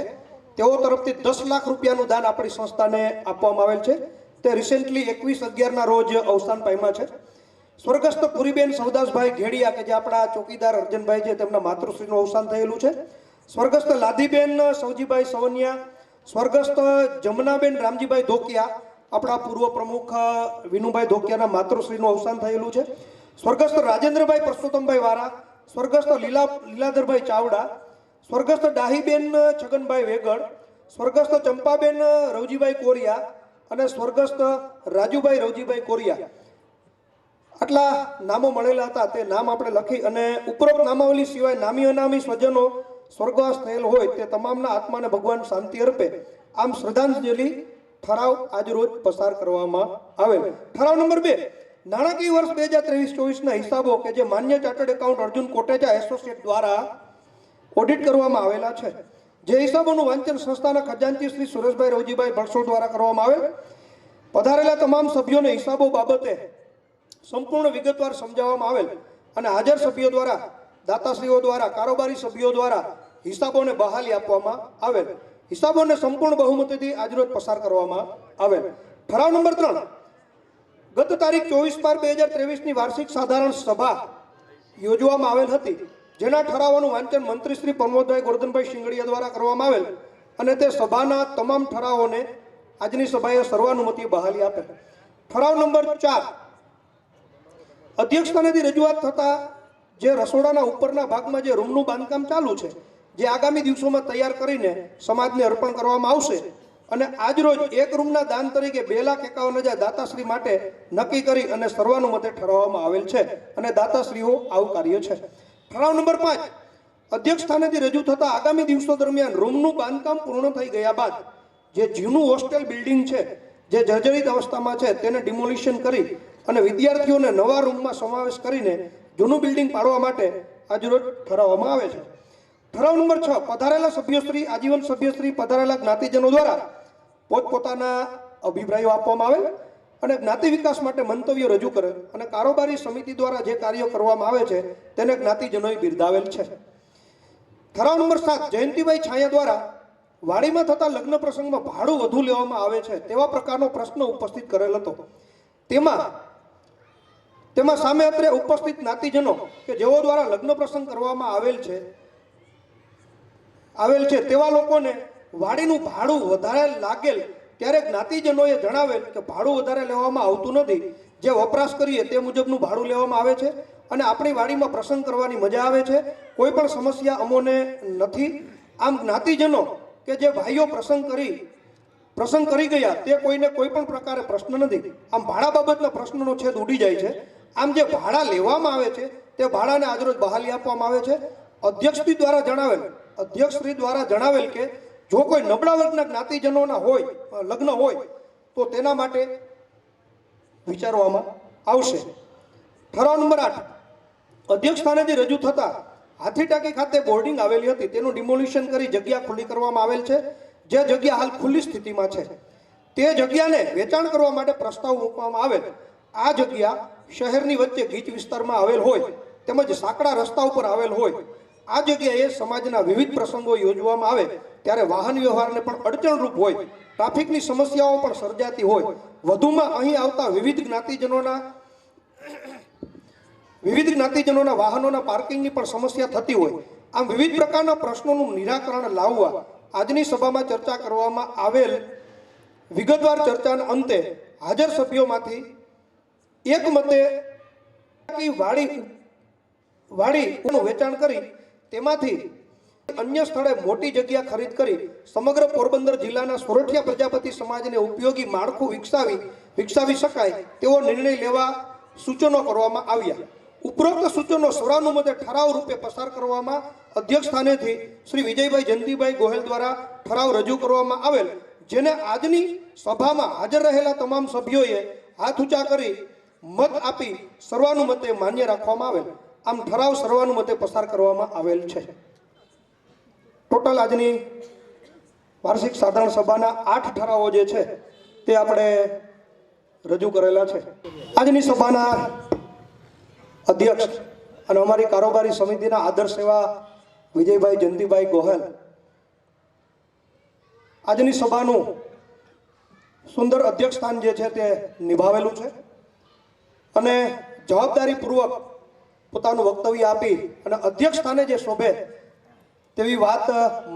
તેઓ તરફથી 10 લાખ રૂપિયાનું દાન આપણી સંસ્થાને આપવામાં આવેલ છે. તે રિસેન્ટલી 21/11ના રોજ અવસાન પામ્યા છે. સ્વર્ગસ્થ પુરીબેન સવદાસભાઈ ઘેડિયા કે જે આપણા ચોકીદાર અર્જનભાઈ છે, તેમના માતૃશ્રીનું અવસાન થયેલું છે. સ્વર્ગસ્થ લાદીબેન સવજીભાઈ સવનિયા, સ્વર્ગસ્થ જમનાબેન રામજીભાઈ ધોકિયા, આપણા પૂર્વ પ્રમુખ વિનુભાઈ ધોકિયાના માતૃશ્રીનું અવસાન થયેલું છે. સ્વર્ગસ્થ રાજેન્દ્રભાઈ પરસોત્તમભાઈ વારા, સ્વર્ગસ્થ લીલાધરભાઈ ચાવડા, સ્વર્ગસ્થ ડાહીબેન છગનભાઈ વેગડ, સ્વર્ગસ્થ ચંપાબેન રવજીભાઈ કોરિયા અને સ્વર્ગસ્થ રાજુભાઈ રવજીભાઈ કોરિયા. આટલા નામો મળેલા હતા. તે નામ આપણે લખી અને ઉપરોક્ત નામાવલી સિવાય નામી અનામી સ્વજનો સ્વર્ગવાસ થયેલ હોય તે તમામના આત્માને ભગવાન શાંતિ અર્પે, આમ શ્રદ્ધાંજલિ ઠરાવ આજરોજ પસાર કરવામાં આવેલ. ઠરાવ નંબર 2, નાણાકીય વર્ષ 2023-24ના હિસાબો કે જે માન્ય chartered account Arjun Kotecha associate દ્વારા ઓડિટ કરવામાં આવેલા છે, જે હિસાબોનું વાંચન સંસ્થાના ખજાનચી શ્રી સુરેશભાઈ રવજીભાઈ ભરસોડ દ્વારા કરવામાં આવેલ. પધારેલા તમામ સભ્યોને હિસાબો બાબતે સંપૂર્ણ વિગતવાર સમજાવવામાં આવેલ અને હાજર સભ્યો દ્વારા, દાતાશ્રીઓ દ્વારા, કારોબારી સભ્યો દ્વારા હિસાબોને બહાલી આપવામાં આવેલ. હિસાબોને સંપૂર્ણ બહુમતીથી આજરોજ પસાર કરવામાં આવેલ. ઠરાવ નંબર 3, ગત તારીખ 24/12/2023ની વાર્ષિક સાધારણ સભા યોજવામાં આવેલ હતી, જેના ઠરાવોનું વાંચન મંત્રી શ્રી પ્રમોદભાઈ ગોરધનભાઈ શિંગડિયા દ્વારા કરવામાં આવેલ અને તે સભાના તમામ ઠરાવોને આજની સભાએ સર્વાનુમતિએ બહાલી આપેલ. ઠરાવ નંબર 4, અધ્યક્ષસ્થાનેથી રજૂઆત થતા જે રસોડાના ઉપરના ભાગમાં જે રૂમનું બાંધકામ ચાલુ છે, જે આગામી દિવસોમાં તૈયાર કરીને સમાજને અર્પણ કરવામાં આવશે અને આજરોજ 1 રૂમના દાન તરીકે 2,51,000 દાતાશ્રી માટે નક્કી કરી અને સર્વાનુમતે ઠરાવવામાં આવેલ છે અને દાતાશ્રીઓ આવકાર્ય છે. ઠરાવ નંબર 5, અધ્યક્ષ સ્થાનેથી રજૂ થતા આગામી દિવસો દરમિયાન રૂમનું બાંધકામ પૂર્ણ થઈ ગયા બાદ જે જૂનું હોસ્ટેલ બિલ્ડિંગ છે, જે જર્જરિત અવસ્થામાં છે, તેને ડિમોલિશન કરી અને વિદ્યાર્થીઓને નવા રૂમમાં સમાવેશ કરીને જૂનું બિલ્ડિંગ પાડવા માટે આજરોજ ઠરાવવામાં આવે છે. ઠરાવ નંબર 6, પધારેલા સભ્યશ્રી, આજીવન સભ્યશ્રી, પધારેલા જ્ઞાતિજનો દ્વારા પોતપોતાના અભિપ્રાયો આપવામાં આવે અને જ્ઞાતિ વિકાસ માટે મંતવ્યો રજૂ કરે અને કારોબારી સમિતિ દ્વારા જે કાર્યો કરવામાં આવે છે તેને જ્ઞાતિજનોએ બિરદાવેલ છે. ઠરાવ નંબર 7, જયંતિભાઈ છાયા દ્વારા વાડીમાં થતા લગ્ન પ્રસંગમાં ભાડું વધુ લેવામાં આવે છે તેવા પ્રકારનો પ્રશ્ન ઉપસ્થિત કરેલ હતો. તેમાં સામે અત્રે ઉપસ્થિત જ્ઞાતિજનો કે જેઓ દ્વારા લગ્ન પ્રસંગ કરવામાં આવેલ છે તેવા લોકોને વાડીનું ભાડું વધારે લાગેલ ત્યારે જ્ઞાતિજનોએ જણાવેલ કે ભાડું વધારે લેવામાં આવતું નથી, જે વપરાશ કરીએ તે મુજબનું ભાડું લેવામાં આવે છે અને આપણી વાડીમાં પ્રસંગ કરવાની મજા આવે છે, કોઈ પણ સમસ્યા અમોને નથી. આમ જ્ઞાતિજનો કે જે ભાઈઓ પ્રસંગ કરી ગયા તે કોઈને કોઈ પણ પ્રકારે પ્રશ્ન નથી. આમ ભાડા બાબતના પ્રશ્નનો છેદ ઉડી જાય છે. આમ જે ભાડા લેવામાં આવે છે તે ભાડાને આજરોજ બહાલી આપવામાં આવે છે. અધ્યક્ષશ્રી દ્વારા જણાવેલ કે જો કોઈ નબળા વર્ગના જ્ઞાતિજનોના લગ્ન હોય તો તેના માટે વિચારવામાં આવશે. ઠરાવ નંબર 8, અધ્યક્ષ સ્થાનેથી રજૂ થતા હાથી ટાંકી ખાતે બોર્ડિંગ આવેલી હતી તેનું ડિમોલિશન કરી જગ્યા ખુલ્લી કરવામાં આવેલ છે. જે જગ્યા હાલ ખુલ્લી સ્થિતિમાં છે તે જગ્યાને વેચાણ કરવા માટે પ્રસ્તાવ મૂકવામાં આવેલ. આ જગ્યા શહેરની વચ્ચે ગીચ વિસ્તારમાં આવેલ હોય તેમજ સાંકડા રસ્તા ઉપર આવેલ હોય. આ જગ્યાએ સમાજના વિવિધ પ્રસંગો યોજવામાં આવે ત્યારે વાહન વ્યવહારને પણ અડચણરૂપ હોય, ટ્રાફિકની સમસ્યાઓ પણ સર્જાતી હોય. વધુમાં અહીં આવતા વિવિધ જ્ઞાતિજનોના વાહનોના પાર્કિંગની પણ સમસ્યા થતી હોય. આમ વિવિધ પ્રકારના પ્રશ્નોનું નિરાકરણ લાવવા આજની સભામાં ચર્ચા કરવામાં આવેલ. વિગતવાર ચર્ચાના અંતે હાજર સભ્યોમાંથી એકમતે વાડીનું વેચાણ કરી તેમાંથી અન્ય સ્થળે મોટી જગ્યા ખરીદ કરી સમગ્ર પોરબંદર જિલ્લાના સોરઠિયા પ્રજાપતિ સમાજને ઉપયોગી માળખું વિકસાવી શકાય તેવો નિર્ણય લેવા સૂચનો કરવામાં આવ્યા. ઉપરોક્ત સૂચનો સર્વાનુમતે ઠરાવ રૂપે પસાર કરવામાં અધ્યક્ષ સ્થાનેથી શ્રી વિજયભાઈ જયંતિભાઈ ગોહેલ દ્વારા ઠરાવ રજૂ કરવામાં આવેલ, જેને આજની સભામાં હાજર રહેલા તમામ સભ્યોએ હાથ ઊંચા કરી મત આપી સર્વાનુમતે માન્ય રાખવામાં આવેલ. આમ ઠરાવ સર્વાનુમતે પસાર કરવામાં આવેલ છે. ટોટલ આજની વાર્ષિક સાધારણ સભાના 8 ઠરાવો જે છે તે આપણે રજૂ કરેલા છે. આજની સભાના અધ્યક્ષ અને અમારી કારોબારી સમિતિના આદર્શ એવા વિજયભાઈ જયંતિભાઈ ગોહેલ આજની સભાનું સુંદર અધ્યક્ષ સ્થાન જે છે તે નિભાવેલું છે અને જવાબદારીપૂર્વક પોતાનું વક્તવ્ય આપી અને અધ્યક્ષ સ્થાને જે શોભે તેવી વાત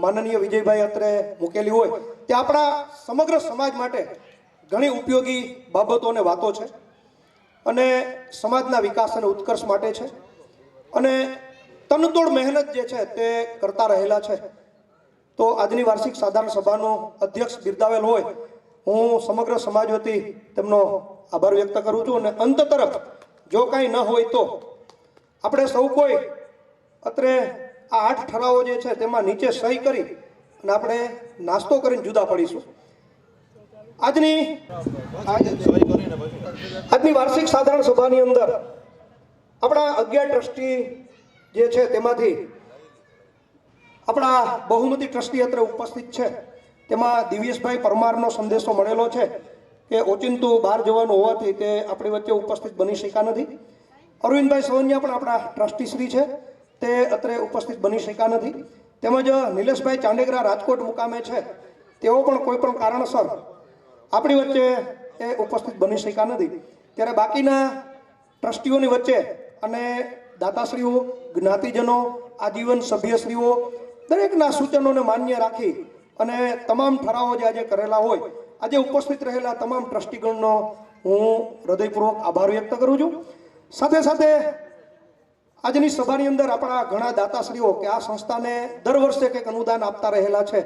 માનનીય વિજયભાઈ અત્રે મૂકેલી હોય તે આપણા સમગ્ર સમાજ માટે ઘણી ઉપયોગી બાબતો અને વાતો છે અને સમાજના વિકાસ અને ઉત્કર્ષ માટે છે અને તનતોડ મહેનત જે છે તે કરતા રહેલા છે. તો આજની વાર્ષિક સાધારણ સભાનો અધ્યક્ષ બિરદાવેલ હોય હું સમગ્ર સમાજ વતી તેમનો આભાર વ્યક્ત કરું છું અને અંત તરફ જો કાંઈ ન હોય તો આપણે સૌ કોઈ અત્રે આ 8 ઠરાવો જે છે તેમાં નીચે સહી કરી અને આપણે નાસ્તો કરીને જુદા પડીશું. આજની વાર્ષિક સાધારણ સભાની અંદર આપણા 11 ટ્રસ્ટી જે છે તેમાંથી આપણા બહુમતી ટ્રસ્ટી અત્રે ઉપસ્થિત છે. તેમાં દિવ્યેશભાઈ પરમારનો સંદેશો મળેલો છે કે ઓચિંતું બહાર જવાનું હોવાથી તે આપણી વચ્ચે ઉપસ્થિત બની શક્યા નથી. અરવિંદભાઈ સવનિયા પણ આપણા ટ્રસ્ટી શ્રી છે, તે અત્રે ઉપસ્થિત બની શક્યા નથી. તેમજ નિલેશભાઈ ચાંડેગરા રાજકોટ મુકામે છે, તેઓ પણ કોઈ પણ કારણસર આપણી વચ્ચે એ ઉપસ્થિત બની શક્યા નથી. ત્યારે બાકીના ટ્રસ્ટીઓની વચ્ચે અને દાતાશ્રીઓ, જ્ઞાતિજનો, આજીવન સભ્યશ્રીઓ દરેકના સૂચનોને માન્ય રાખી અને તમામ ઠરાવો જે આજે કરેલા હોય આજે ઉપસ્થિત રહેલા તમામ ટ્રસ્ટીગણનો હું હૃદયપૂર્વક આભાર વ્યક્ત કરું છું. સાથે સાથે આજની સભાની અંદર આપણા ઘણા દાતાશ્રીઓ કે આ સંસ્થાને દર વર્ષે કંઈક અનુદાન આપતા રહેલા છે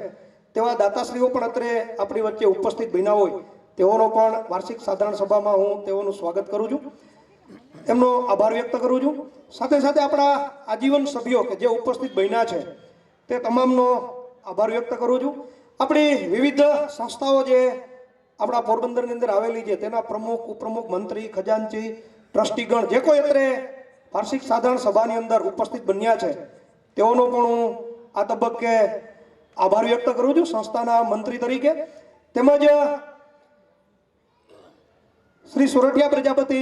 તેવા દાતાશ્રીઓ પણ અત્રે આપણી વચ્ચે ઉપસ્થિત બન્યા હોય તેઓનો પણ વાર્ષિક સાધારણ સભામાં હું તેઓનું સ્વાગત કરું છું, એમનો આભાર વ્યક્ત કરું છું. સાથે સાથે આપણા આજીવન સભ્યો કે જે ઉપસ્થિત બન્યા છે તે તમામનો આભાર વ્યક્ત કરું છું. આપણી વિવિધ સંસ્થાઓ જે આપણા પોરબંદરની અંદર આવેલી છે તેના પ્રમુખ, ઉપપ્રમુખ, મંત્રી, ખજાનચી, ટ્રસ્ટીગણ જે કોઈ અત્રે વાર્ષિક સાધારણ સભાની અંદર ઉપસ્થિત બન્યા છે તેઓનો પણ હું આ તબક્કે આભાર વ્યક્ત કરું છું સંસ્થાના મંત્રી તરીકે. તેમજ શ્રી સોરઠિયા પ્રજાપતિ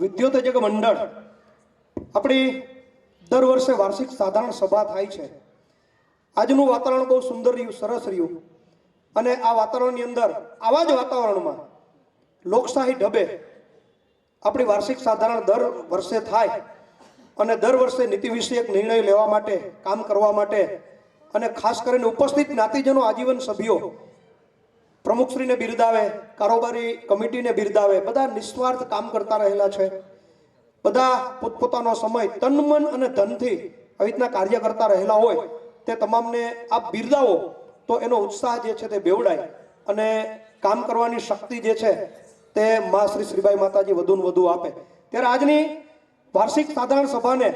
વિદ્યોતજક મંડળ આપણી દર વર્ષે વાર્ષિક સાધારણ સભા થાય છે. આજનું વાતાવરણ બહુ સુંદર રહ્યું, સરસ રહ્યું અને આ વાતાવરણની અંદર આવા જ વાતાવરણમાં લોકશાહી ઢબે આપણી વાર્ષિક સાધારણ દર વર્ષે થાય અને દર વર્ષે નીતિ વિષયક નિર્ણય લેવા માટે, કામ કરવા માટે અને ખાસ કરીને ઉપસ્થિત જ્ઞાતિજનો, આજીવન સભ્યો પ્રમુખશ્રીને બિરદાવે, કારોબારી કમિટીને બિરદાવે, બધા નિસ્વાર્થ કામ કરતા રહેલા છે. બધા પોતપોતાનો સમય તન, મન અને ધનથી આવી રીતના કાર્ય કરતા રહેલા હોય તે તમામને આપ બિરદાવો તો એનો ઉત્સાહ જે છે તે બેવડાય અને કામ કરવાની શક્તિ જે છે તે મા શ્રી શ્રીબાઈ માતાજી વધુ ને વધુ આપે. ત્યારે આજની વાર્ષિક સાધારણ સભાને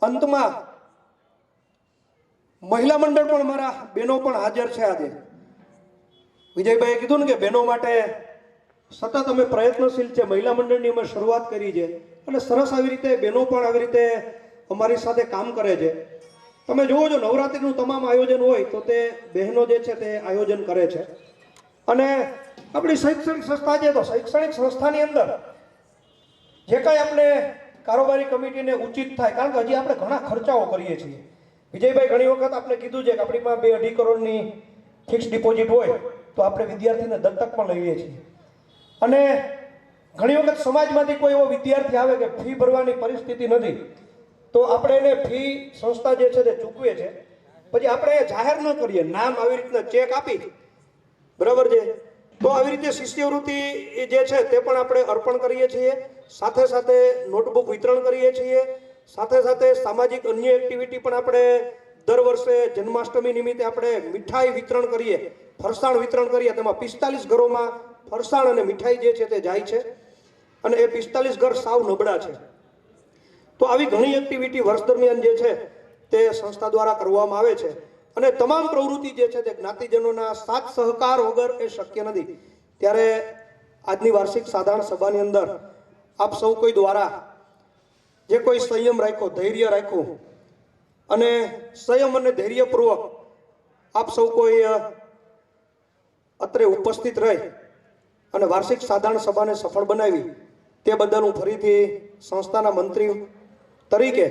અંતમાં મહિલા મંડળ પણ મારા બહેનો પણ હાજર છે. આજે વિજયભાઈએ કીધું ને કે બહેનો માટે સતત અમે પ્રયત્નશીલ છે, મહિલા મંડળની અમે શરૂઆત કરી છે અને સરસ આવી રીતે બહેનો પણ આવી રીતે અમારી સાથે કામ કરે છે. તમે જોવો છો નવરાત્રિનું તમામ આયોજન હોય તો તે બહેનો જે છે તે આયોજન કરે છે. અને આપણી શૈક્ષણિક સંસ્થા છે તો શૈક્ષણિક સંસ્થાની અંદર જે કાંઈ આપણે કારોબારી કમિટીને ઉચિત થાય, કારણ કે હજી આપણે ઘણા ખર્ચાઓ કરીએ છીએ. વિજયભાઈ ઘણી વખત આપણે કીધું છે કે આપણી પાસે 2-2.5 કરોડની ફિક્સ ડિપોઝિટ હોય તો આપણે વિદ્યાર્થીને દત્તક પણ લઈએ છીએ. અને ઘણી વખત સમાજમાંથી કોઈ એવો વિદ્યાર્થી આવે કે ફી ભરવાની પરિસ્થિતિ નથી તો આપણે એને ફી સંસ્થા જે છે તે ચૂકવે છે. પછી આપણે જાહેર ન કરીએ, નામ આવી રીતના ચેક આપી, બરાબર છે, તો આવી રીતે શિષ્યવૃત્તિ જે છે તે પણ આપણે અર્પણ કરીએ છીએ. સાથે સાથે નોટબુક વિતરણ કરીએ છીએ. સાથે સાથે સામાજિક અન્ય એક્ટિવિટી પણ આપણે દર વર્ષે જન્માષ્ટમી નિમિત્તે આપણે મીઠાઈ વિતરણ કરીએ, ફરસાણ વિતરણ કરીએ. તેમાં 45 ઘરોમાં ફરસાણ અને મીઠાઈ જે છે તે જાય છે અને એ 45 ઘર સાવ નબળા છે. તો આવી ઘણી એક્ટિવિટી વર્ષ દરમિયાન જે છે તે સંસ્થા દ્વારા કરવામાં આવે છે અને તમામ પ્રવૃત્તિ જે છે તે જ્ઞાતિજનોના સાથ સહકાર વગર એ શક્ય નથી. ત્યારે આજની વાર્ષિક સાધારણ સભાની અંદર આપ સૌ કોઈ દ્વારા જે કોઈ સંયમ રાખ્યો, ધૈર્ય રાખ્યું અને સંયમ અને ધૈર્યપૂર્વક આપ સૌ કોઈ અત્રે ઉપસ્થિત રહી અને વાર્ષિક સાધારણ સભાને સફળ બનાવી તે બદલ હું ફરીથી સંસ્થાના મંત્રી તરીકે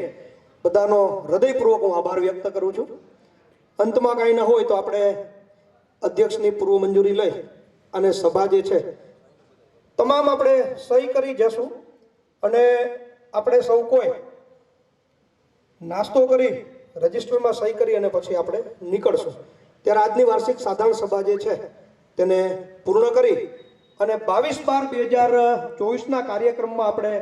બધાનો હૃદયપૂર્વક હું આભાર વ્યક્ત કરું છું. અંતમાં કાંઈ ન હોય તો આપણે અધ્યક્ષની પૂર્વ મંજૂરી લઈ અને સભા જે છે તમામ આપણે સહી કરી જશું અને આપણે સૌ કોઈ નાસ્તો કરી રજિસ્ટરમાં સહી કરી અને પછી આપણે નીકળશું. ત્યારે આજની વાર્ષિક સાધારણ સભા જે છે તેને પૂર્ણ કરી અને 22/12/2024ના કાર્યક્રમમાં આપણે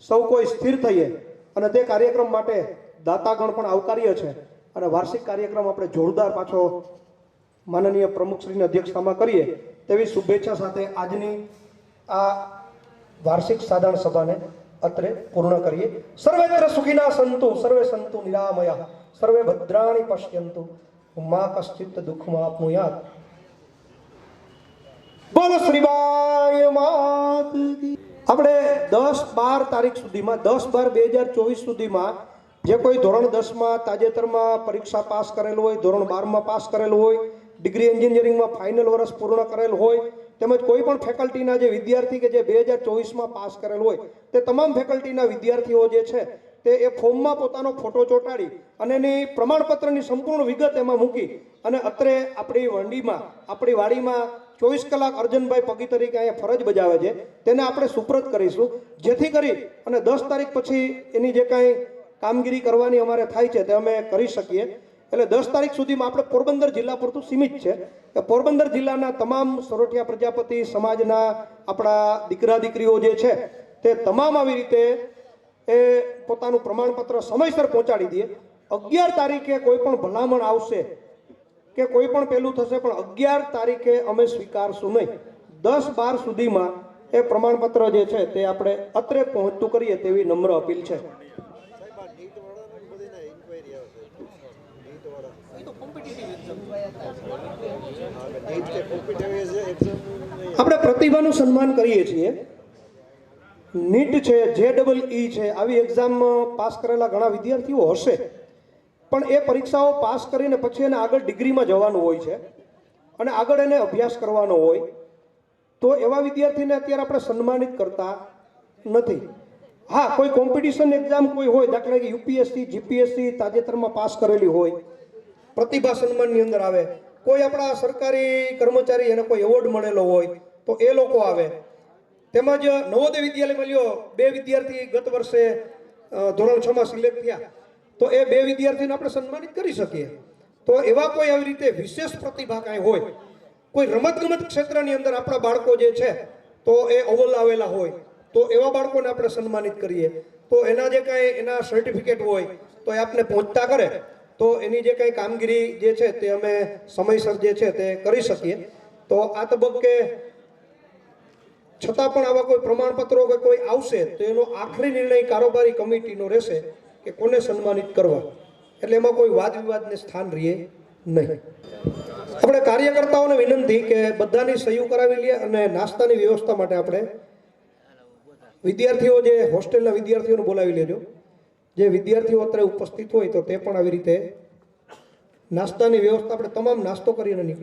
સૌ કોઈ સ્થિર થઈએ અને તે કાર્યક્રમ માટે દાતાગણ પણ આવકાર્ય છે અને વાર્ષિક કાર્યક્રમ આપણે જોરદાર પાછો માનનીય પ્રમુખશ્રીની અધ્યક્ષતામાં કરીએ તેવી શુભેચ્છા સાથે આજની આ વાર્ષિક સાધારણ સભાને અત્રે પૂર્ણ કરીએ. સર્વેત્ર સુખિના સંતુ સર્વે સંતુ નિરામયા સર્વે ભદ્રાણી પશ્યંતુ મા કશ્ચિત દુઃખમાં આપનુયાત. બોલો શ્રીબાઈ માત કી. આપણે 10-12 તારીખ સુધીમાં 10/12/2024 સુધીમાં જે કોઈ ધોરણ 10માં તાજેતરમાં પરીક્ષા પાસ કરેલું હોય, ધોરણ 12માં પાસ કરેલું હોય, ડિગ્રી એન્જિનિયરિંગમાં ફાઇનલ વર્ષ પૂર્ણ કરેલ હોય, તેમજ કોઈ પણ ફેકલ્ટીના જે વિદ્યાર્થી કે જે 2024માં પાસ કરેલ હોય તે તમામ ફેકલ્ટીના વિદ્યાર્થીઓ જે છે તે એ ફોર્મમાં પોતાનો ફોટો ચોંટાડી અને એની પ્રમાણપત્રની સંપૂર્ણ વિગત એમાં મૂકી અને અત્રે આપણી વંડીમાં આપણી વાડીમાં 24 કલાક અર્જનભાઈ પગી તરીકે અહીંયા ફરજ બજાવે છે તેને આપણે સુપ્રત કરીશું, જેથી કરી અને 10 તારીખ પછી એની જે કાંઈ કામગીરી કરવાની અમારે થાય છે તે અમે કરી શકીએ. એટલે 10 તારીખ સુધીમાં આપણે પોરબંદર જિલ્લા પૂરતું સીમિત છે કે પોરબંદર જિલ્લાના તમામ સોરઠિયા પ્રજાપતિ સમાજના આપણા દીકરા દીકરીઓ જે છે તે તમામ આવી રીતે એ પોતાનું પ્રમાણપત્ર સમયસર પહોંચાડી દે. 11 તારીખે કોઈ પણ ભલામણ આવશે કે કોઈ પણ પેલું થશે પણ 11 તારીખે અમે સ્વીકારશું નહીં. 10-12 સુધીમાં એ પ્રમાણપત્ર જે છે તે આપણે અત્રે પહોંચતું કરીએ તેવી નમ્ર અપીલ છે. આપણે પ્રતિભાનું સન્માન કરીએ છીએ. નીટ છે, JEE છે, આવી એક્ઝામ પાસ કરેલા ઘણા વિદ્યાર્થીઓ હશે પણ એ પરીક્ષાઓ પાસ કરીને પછી એને આગળ ડિગ્રીમાં જવાનું હોય છે અને આગળ એને અભ્યાસ કરવાનો હોય તો એવા વિદ્યાર્થીને અત્યારે આપણે સન્માનિત કરતા નથી. હા, કોઈ કોમ્પિટિશન એક્ઝામ કોઈ હોય, દાખલા કે UPSC GPSC તાજેતરમાં પાસ કરેલી હોય, પ્રતિભા સન્માનની અંદર આવે. કોઈ આપણા સરકારી કર્મચારી એને કોઈ એવોર્ડ મળેલો હોય તો એ લોકો આવે. તેમજ નવોદય વિદ્યાલયમાં લ્યો 2 વિદ્યાર્થી ગત વર્ષે ધોરણ 6માં સિલેક્ટ થયા તો એ 2 વિદ્યાર્થીને આપણે સન્માનિત કરી શકીએ. તો એવા કોઈ આવી રીતે વિશેષ પ્રતિભા કાંઈ હોય, કોઈ રમતગમત ક્ષેત્રની અંદર આપણા બાળકો જે છે તો એ અવ્વલ આવેલા હોય તો એવા બાળકોને આપણે સન્માનિત કરીએ. તો એના જે કાંઈ એના સર્ટિફિકેટ હોય તો એ આપને પહોંચતા કરે તો એની જે કાંઈ કામગીરી જે છે તે અમે સમયસર જે છે તે કરી શકીએ. તો આ તબક્કે છતાં પણ આવા કોઈ પ્રમાણપત્રો કે કોઈ આવશે તો એનો આખરી નિર્ણય કારોબારી કમિટીનો રહેશે કે કોને સન્માનિત કરવા. એટલે એમાં કોઈ વાદ વિવાદને સ્થાન રહે નહીં. આપણે કાર્યકર્તાઓને વિનંતી કે બધાની સહી કરાવી લઈએ અને નાસ્તાની વ્યવસ્થા માટે આપણે વિદ્યાર્થીઓ જે હોસ્ટેલના વિદ્યાર્થીઓને બોલાવી લેજો. જે વિદ્યાર્થીઓ અત્યારે ઉપસ્થિત હોય તો તે પણ આવી રીતે નાસ્તાની વ્યવસ્થા આપણે તમામ નાસ્તો કરીને નીકળી